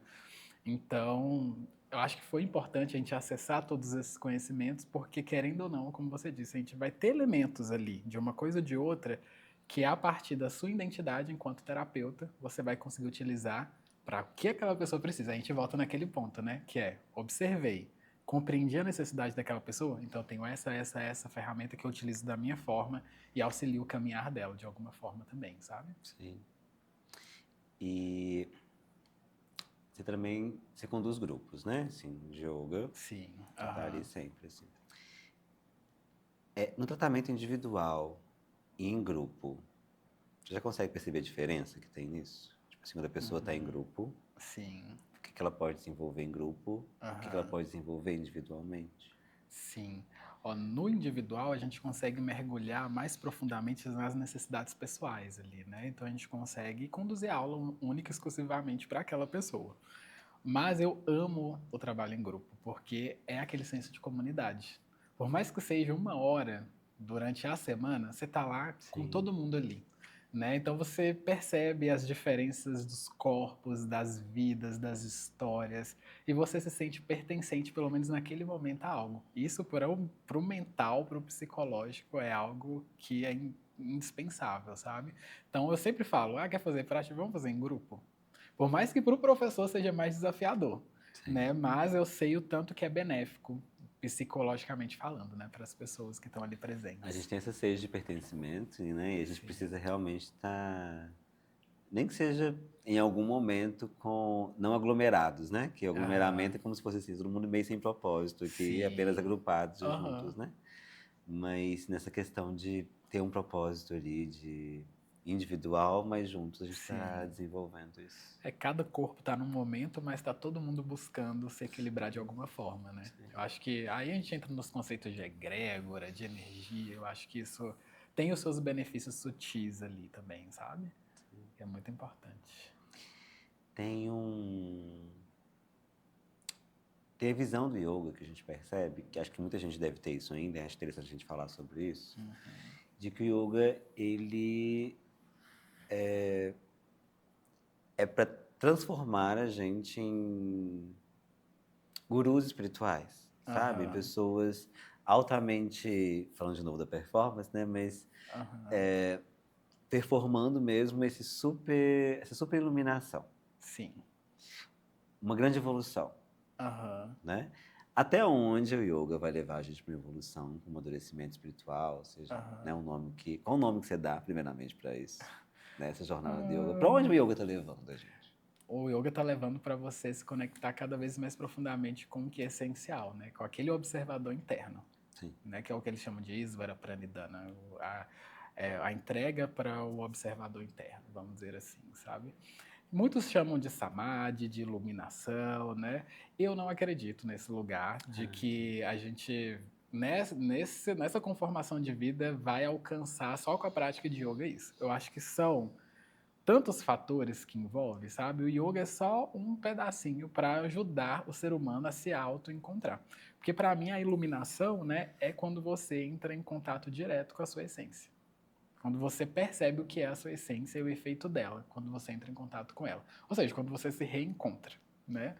Então, eu acho que foi importante a gente acessar todos esses conhecimentos, porque querendo ou não, como você disse, a gente vai ter elementos ali de uma coisa ou de outra que a partir da sua identidade enquanto terapeuta, você vai conseguir utilizar para o que aquela pessoa precisa. A gente volta naquele ponto, né? Que é, observei, compreendi a necessidade daquela pessoa, então eu tenho essa ferramenta que eu utilizo da minha forma e auxilio o caminhar dela de alguma forma também, sabe? Sim. E você conduz grupos, né, assim, de yoga, Sim. você tá ali Aham. sempre, assim. No tratamento individual e em grupo, você já consegue perceber a diferença que tem nisso? Tipo assim, quando a pessoa está em Uhum. grupo, Sim. o que que ela pode desenvolver em grupo, o que que ela Aham. pode desenvolver individualmente? Sim. Ó, no individual, a gente consegue mergulhar mais profundamente nas necessidades pessoais ali, né? Então, a gente consegue conduzir a aula única e exclusivamente para aquela pessoa. Mas eu amo o trabalho em grupo, porque é aquele senso de comunidade. Por mais que seja uma hora durante a semana, você está lá com Sim, todo mundo ali. Né? Então você percebe as diferenças dos corpos, das vidas, das histórias, e você se sente pertencente, pelo menos naquele momento, a algo. Isso para o mental, para o psicológico, é algo que é indispensável, sabe? Então eu sempre falo, quer fazer prática? Vamos fazer em grupo? Por mais que para o professor seja mais desafiador, sim. né? Mas eu sei o tanto que é benéfico, psicologicamente falando, né? Para as pessoas que estão ali A gente presentes. tem essa sede de pertencimento, né, e a gente Sim. precisa realmente estar, nem que seja em algum momento com não aglomerados, né, que aglomeramento Aham. é como se fosse assim, todo mundo meio sem propósito aqui, apenas Sim. agrupados juntos, Aham. né. Mas nessa questão de ter um propósito ali de individual, mas juntos a gente está Sim. desenvolvendo isso. Cada corpo tá num momento, mas tá todo mundo buscando se equilibrar de alguma forma, né? Sim. Eu acho que aí a gente entra nos conceitos de egrégora, de energia, eu acho que isso tem os seus benefícios sutis ali também, sabe? Que é muito importante. Tem um tem a visão do yoga que a gente percebe, que acho que muita gente deve ter isso ainda, acho interessante a gente falar sobre isso, Uhum. de que o yoga ele é para transformar a gente em gurus espirituais, sabe? Aham. Pessoas altamente, falando de novo da performance, né? Mas Aham. performando mesmo essa super iluminação, Sim. uma grande evolução, Aham. né? Até onde o yoga vai levar a gente para uma evolução, para um amadurecimento espiritual, seja, né, Aham. um nome que, qual o nome que você dá primeiramente para isso, né? Essa jornada de yoga, para onde o Ah, yoga está levando a gente? o yoga está levando para você se conectar cada vez mais profundamente com o que é essencial, né? Com aquele observador interno, Sim, né? Que é o que eles chamam de Isvara Pranidhana, a entrega para o observador interno, vamos dizer assim, sabe? Muitos chamam de samadhi, de iluminação, né? Eu não acredito nesse lugar de que a gente nessa conformação de vida vai alcançar só com a prática de yoga isso. Eu acho que são tantos fatores que envolve, sabe? O yoga é só um pedacinho para ajudar o ser humano a se auto-encontrar. Porque para mim a iluminação, né, é quando você entra em contato direto com a sua essência. Quando você percebe o que é a sua essência e o efeito dela, quando você entra em contato com ela. Ou seja, quando você se reencontra, né?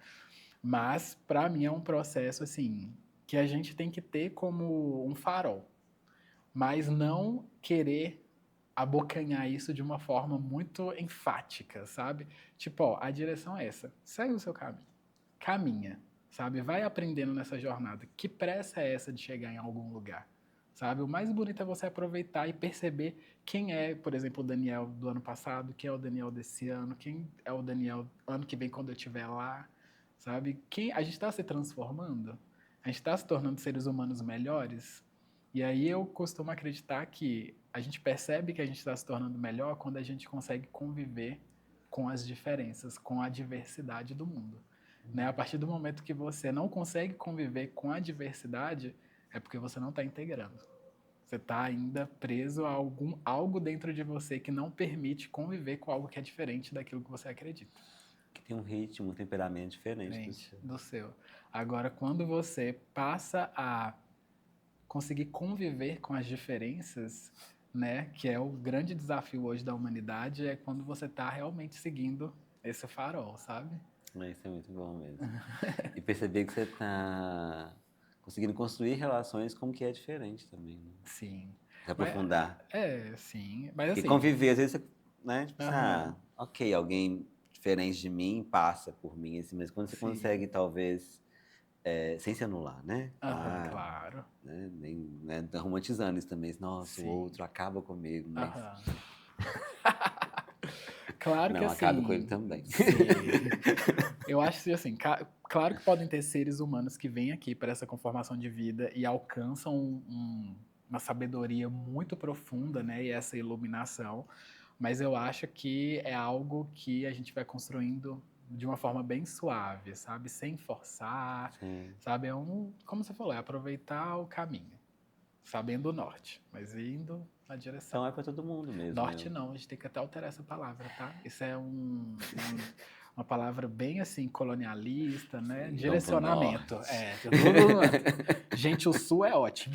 Mas para mim é um processo assim que a gente tem que ter como um farol, mas não querer abocanhar isso de uma forma muito enfática, sabe? Tipo, ó, a direção é essa. Segue o seu caminho. Caminha, sabe? Vai aprendendo nessa jornada. Que pressa é essa de chegar em algum lugar? Sabe? O mais bonito é você aproveitar e perceber quem é, por exemplo, o Daniel do ano passado, quem é o Daniel desse ano, quem é o Daniel ano que vem quando eu estiver lá, sabe? Quem a gente está se transformando, a gente está se tornando seres humanos melhores. E aí eu costumo acreditar que a gente percebe que a gente está se tornando melhor quando a gente consegue conviver com as diferenças, com a diversidade do mundo. Né? A partir do momento que você não consegue conviver com a diversidade, é porque você não está integrando. Você está ainda preso a algo dentro de você que não permite conviver com algo que é diferente daquilo que você acredita. Que tem um ritmo, um temperamento diferente do Diferente seu. do seu. Agora, quando você passa a conseguir conviver com as diferenças, né, que é o grande desafio hoje da humanidade, é quando você está realmente seguindo esse farol, sabe? Isso é muito bom mesmo. E perceber que você está conseguindo construir relações com o que é diferente também, né? Sim. Se Mas, aprofundar. sim. Mas Porque assim, conviver, às vezes, você, né? Tipo assim, aham, ok, alguém diferente de mim passa por mim, assim, mas quando você sim, consegue, talvez, sem se anular, né? aham, Claro, claro, né? Nem, né? Tá romantizando isso também. Nossa, o sim, outro acaba comigo, mas aham. Claro que não, acaba com ele assim, também. sim. Eu acho que assim, claro que podem ter seres humanos que vêm aqui para essa conformação de vida e alcançam uma sabedoria muito profunda, né, e essa iluminação, mas eu acho que é algo que a gente vai construindo de uma forma bem suave, sabe, sem forçar, Sim. sabe, como você falou, é aproveitar o caminho, sabendo o norte, mas indo na direção. Então é para todo mundo mesmo, Norte né? não, a gente tem que até alterar essa palavra, tá? Isso é uma palavra bem assim, colonialista, né? Sim, vamos pro Direcionamento. norte. Gente, o sul é ótimo.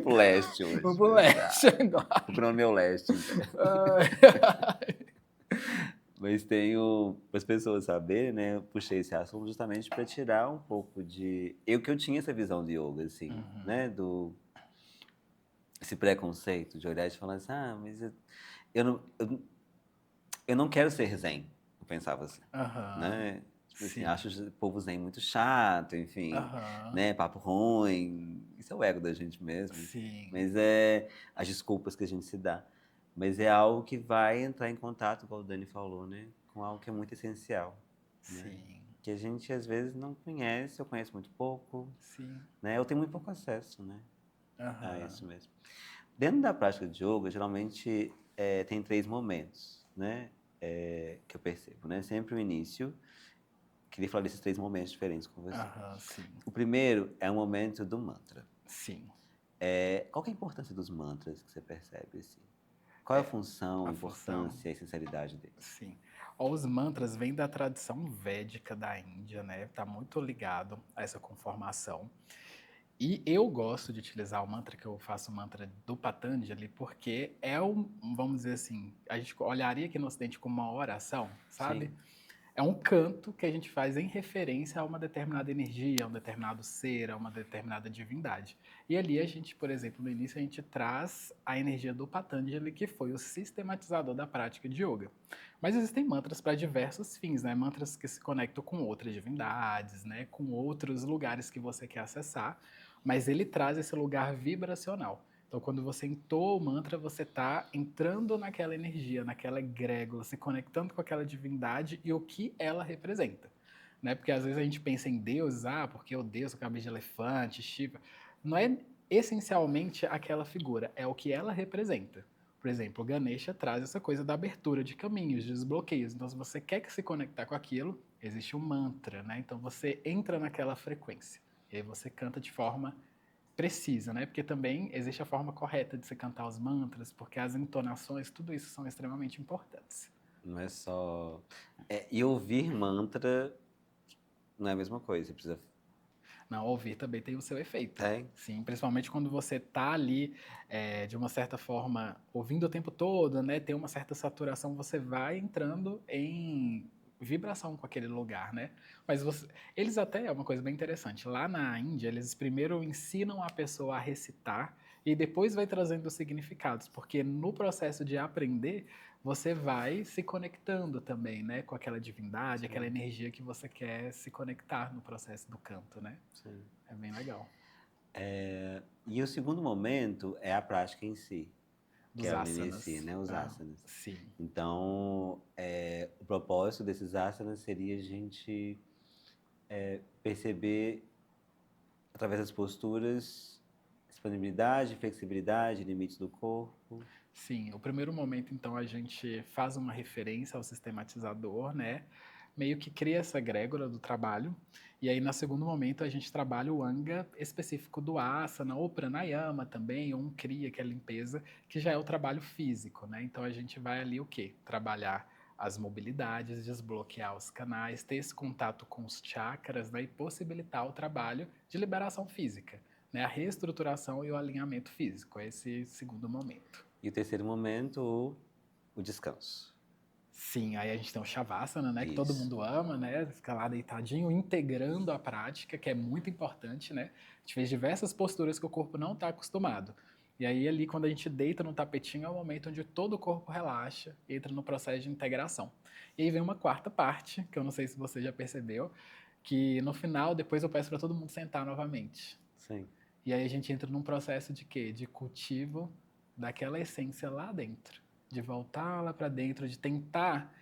Pro leste Vamos hoje, pro leste exato. agora. Vou pro meu leste, então. Ai. Mas tenho, para as pessoas saberem, né? Eu puxei esse assunto justamente para tirar um pouco de. Que eu tinha essa visão de yoga, assim, Uhum. né? Esse preconceito de olhar e falar assim, mas eu não, eu não quero ser zen. Eu pensava assim, Aham. né? Tipo assim, Sim. acho o povo zen muito chato, enfim, Aham. né? Papo ruim. Isso é o ego da gente mesmo, enfim. Sim. Mas é as desculpas que a gente se dá. Mas é algo que vai entrar em contato, como o Dani falou, né? Com algo que é muito essencial, né? Sim. Que a gente às vezes não conhece, eu conheço muito pouco, Sim. né? Eu tenho muito pouco acesso, né? A Aham. isso mesmo. Dentro da prática de yoga, geralmente tem 3 momentos, né? Que eu percebo, né? Sempre o início. Queria falar desses 3 momentos diferentes com você. Aham. Sim. O primeiro é o momento do mantra. Sim. Qual que é a importância dos mantras que você percebe, assim? Qual é a função, a A função. importância, a essencialidade deles? Sim. Ó, os mantras vêm da tradição védica da Índia, né? Tá muito ligado a essa conformação. E eu gosto de utilizar o mantra que eu faço, o mantra do Patanjali, porque vamos dizer assim, a gente olharia aqui no Ocidente como uma oração, sabe? Sim, É um canto que a gente faz em referência a uma determinada energia, a um determinado ser, a uma determinada divindade. E ali a gente, por exemplo, no início a gente traz a energia do Patanjali, que foi o sistematizador da prática de yoga. Mas existem mantras para diversos fins, né? Mantras que se conectam com outras divindades, né? Com outros lugares que você quer acessar, mas ele traz esse lugar vibracional. Então, quando você entoa o mantra, você está entrando naquela energia, naquela egrégora, se conectando com aquela divindade e o que ela representa. Né? Porque às vezes a gente pensa em deuses, porque o deus com a cabeça de elefante, Shiva. Não é essencialmente aquela figura, é o que ela representa. Por exemplo, o Ganesha traz essa coisa da abertura de caminhos, de desbloqueios. Então, se você quer se conectar com aquilo, existe um mantra, né? Então, você entra naquela frequência. E aí você canta de forma precisa, né? Porque também existe a forma correta de se cantar os mantras, porque as entonações, tudo isso são extremamente importantes. não é só. E ouvir mantra não é a mesma coisa, você precisa. Não, ouvir também tem o seu efeito. Tem? Sim, principalmente quando você tá ali, de uma certa forma, ouvindo o tempo todo, né? Tem uma certa saturação, você vai entrando em vibração com aquele lugar, né? Mas eles até, é uma coisa bem interessante, lá na Índia, eles primeiro ensinam a pessoa a recitar e depois vai trazendo os significados, porque no processo de aprender, você vai se conectando também, né, com aquela divindade, aquela Sim, energia que você quer se conectar no processo do canto, né? sim. É bem legal. E o segundo momento é a prática em si, que Dos é o Ninesi, asanas. né? Os Ah, asanas. sim. Então, o propósito desses asanas seria a gente perceber, através das posturas, disponibilidade, flexibilidade, limites do corpo. Sim, o primeiro momento, então, a gente faz uma referência ao sistematizador, né? Meio que cria essa egrégora do trabalho. E aí, no segundo momento, a gente trabalha o anga específico do asana, ou pranayama também, ou um kriya, que é limpeza, que já é o trabalho físico, né? Então, a gente vai ali o quê? Trabalhar as mobilidades, desbloquear os canais, ter esse contato com os chakras, né? E possibilitar o trabalho de liberação física, né? A reestruturação e o alinhamento físico, é esse segundo momento. E o terceiro momento, o descanso. Sim, aí a gente tem o Shavasana, né, que todo Isso. mundo ama, né, fica lá deitadinho, integrando a prática, que é muito importante, né? A gente fez diversas posturas que o corpo não está acostumado. E aí ali, quando a gente deita no tapetinho, é o momento onde todo o corpo relaxa, entra no processo de integração. E aí vem uma quarta parte, que eu não sei se você já percebeu, que no final, depois eu peço para todo mundo sentar novamente. Sim. E aí a gente entra num processo de quê? De cultivo daquela essência lá dentro. De voltar lá para dentro, de tentar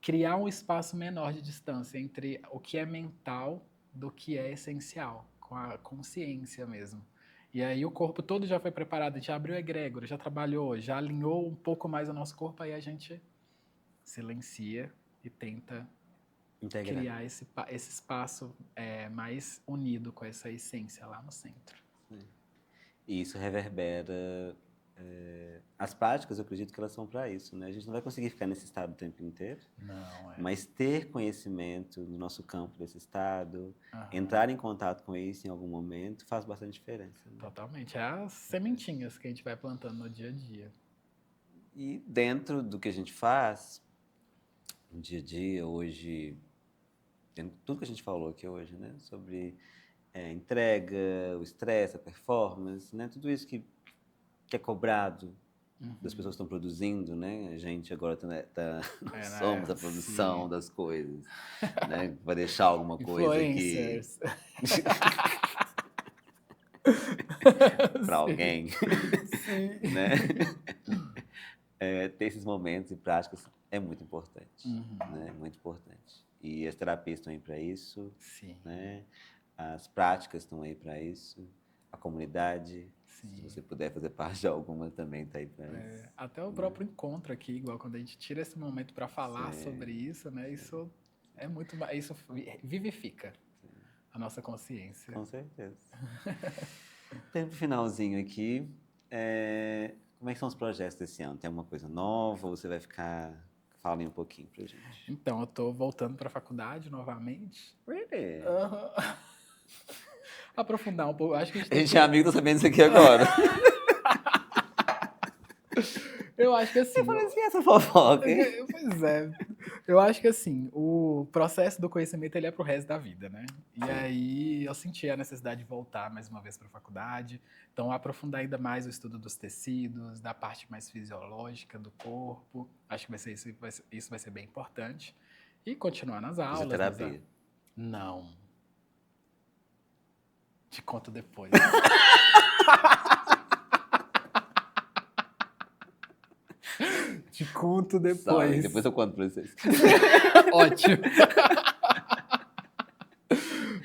criar um espaço menor de distância entre o que é mental do que é essencial, com a consciência mesmo. E aí o corpo todo já foi preparado, a gente abriu a egrégora, já trabalhou, já alinhou um pouco mais o nosso corpo, aí a gente silencia e tenta Integrar. criar esse espaço mais unido com essa essência lá no centro. E isso reverbera. As práticas, eu acredito que elas são para isso, né? A gente não vai conseguir ficar nesse estado o tempo inteiro, Não, mas ter conhecimento do nosso campo desse estado, Aham. entrar em contato com isso em algum momento, faz bastante diferença. Né? Totalmente. É as sementinhas que a gente vai plantando no dia a dia. E dentro do que a gente faz, no dia a dia, hoje, dentro de tudo que a gente falou aqui hoje, né? Sobre entrega, o estresse, a performance, né? Tudo isso que é cobrado das pessoas que estão produzindo, né? A gente agora nós somos a produção das coisas, né? Vai deixar alguma coisa aqui Influencers. para alguém, Sim. né? Ter esses momentos e práticas é muito importante, né? Muito importante. E as terapias estão aí para isso, Sim. né? As práticas estão aí para isso, a comunidade, Sim. se você puder fazer parte de alguma também está aí para isso. Até o próprio encontro aqui, igual quando a gente tira esse momento para falar sobre isso, né? Isso é muito, isso vivifica a nossa consciência. Com certeza. Tem um finalzinho aqui. Como é que são os projetos desse ano? Tem alguma coisa nova ou você vai ficar... Fala aí um pouquinho pra gente. Então, eu tô voltando para a faculdade novamente. Really? Aprofundar um pouco. Acho que a gente é amigo, tô sabendo isso aqui agora. Eu acho que assim... Eu falei assim, essa fofoca, hein? Pois é. Eu acho que assim, o processo do conhecimento ele é pro resto da vida, né? E aí eu senti a necessidade de voltar mais uma vez para a faculdade. Então, aprofundar ainda mais o estudo dos tecidos, da parte mais fisiológica do corpo. Acho que isso vai ser bem importante. E continuar nas aulas. Fisioterapia. Não. Te conto depois. Te conto depois. Sorry, depois eu conto pra vocês. Ótimo.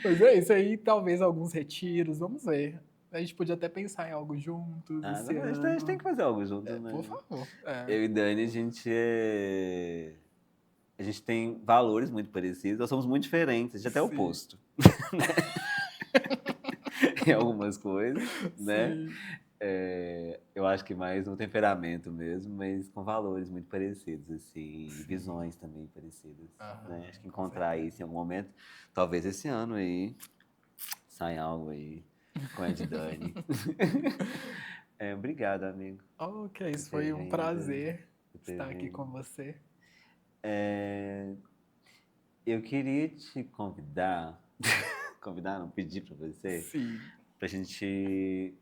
Mas é isso aí, talvez alguns retiros, vamos ver. A gente podia até pensar em algo juntos esse ano. A gente tem que fazer algo junto, né? Por favor. Eu e Dani, a gente tem valores muito parecidos, nós somos muito diferentes, a gente é até oposto. Em algumas coisas, né? Eu acho que mais no temperamento mesmo, mas com valores muito parecidos, assim, visões também parecidas. Né? Acho que encontrar isso em algum momento, talvez esse ano aí, saia algo aí com a Ed Dani. Obrigado, amigo. Ok, isso foi um prazer estar aqui com você. Eu queria te convidar, não, pedir para você, pra gente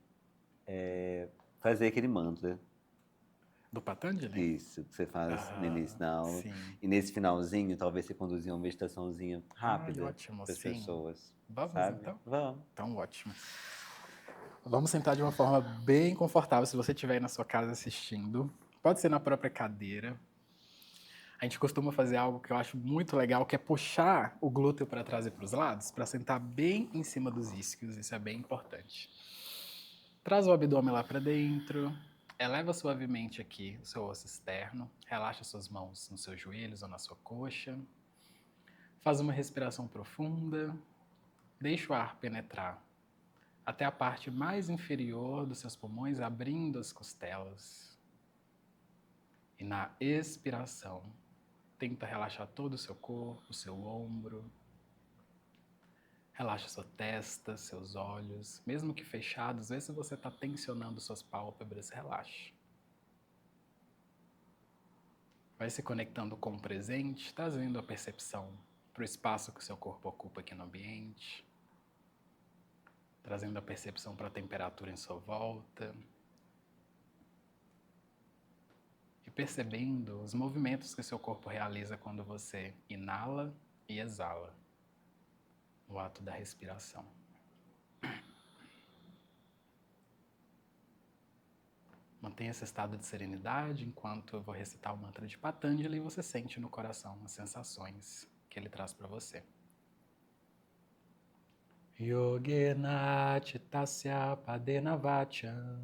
fazer aquele mantra. Do Patanjali? Isso, que você faz no início da aula. Sim. E nesse finalzinho, talvez você conduzir uma meditaçãozinha rápida para as pessoas. Vamos, sabe? então? Vamos. Então, ótimo. Vamos sentar de uma forma bem confortável, se você estiver aí na sua casa assistindo. Pode ser na própria cadeira. A gente costuma fazer algo que eu acho muito legal, que é puxar o glúteo para trás e para os lados, para sentar bem em cima dos isquios. Isso é bem importante. Traz o abdômen lá para dentro. Eleva suavemente aqui o seu osso externo. Relaxa suas mãos nos seus joelhos ou na sua coxa. Faz uma respiração profunda. Deixa o ar penetrar até a parte mais inferior dos seus pulmões, abrindo as costelas. E na expiração, tenta relaxar todo o seu corpo, o seu ombro. Relaxa sua testa, seus olhos, mesmo que fechados, vê se você está tensionando suas pálpebras, relaxa. Vai se conectando com o presente, trazendo a percepção para o espaço que o seu corpo ocupa aqui no ambiente, trazendo a percepção para a temperatura em sua volta e percebendo os movimentos que o seu corpo realiza quando você inala e exala no ato da respiração. Mantenha esse estado de serenidade enquanto eu vou recitar o mantra de Patanjali e você sente no coração as sensações que ele traz para você. Yogena chittasya padena vacham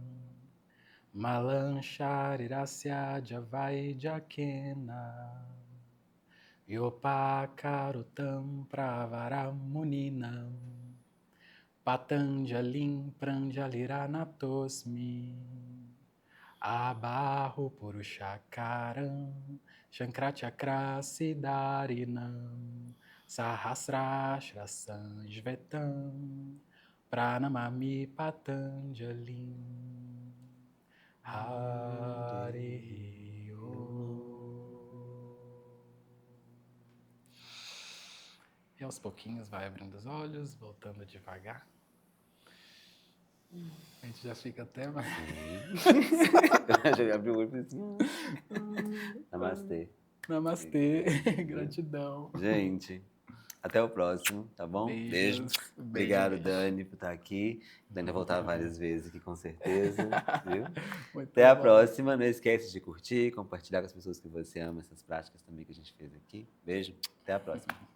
malam sharirasya javai jakena yopakarutam pravaramuninam Patanjalim pranjaliranatosmi Abahu Purushakaram Shankrachakra Siddharinam Sahasrashra Sanjvetam Pranamami Patanjalim Hari Om. E aos pouquinhos vai abrindo os olhos, voltando devagar. A gente já fica até mais... Já abriu o olho assim. Namastê. Namastê. Gratidão. Gente, até o próximo, tá bom? Beijo. Beijos. Obrigado, Beijo. Dani, por estar aqui. Dani vai voltar várias vezes aqui, com certeza. Viu? Muito Até a bom. próxima. Não esquece de curtir, compartilhar com as pessoas que você ama essas práticas também que a gente fez aqui. Beijo. Até a próxima.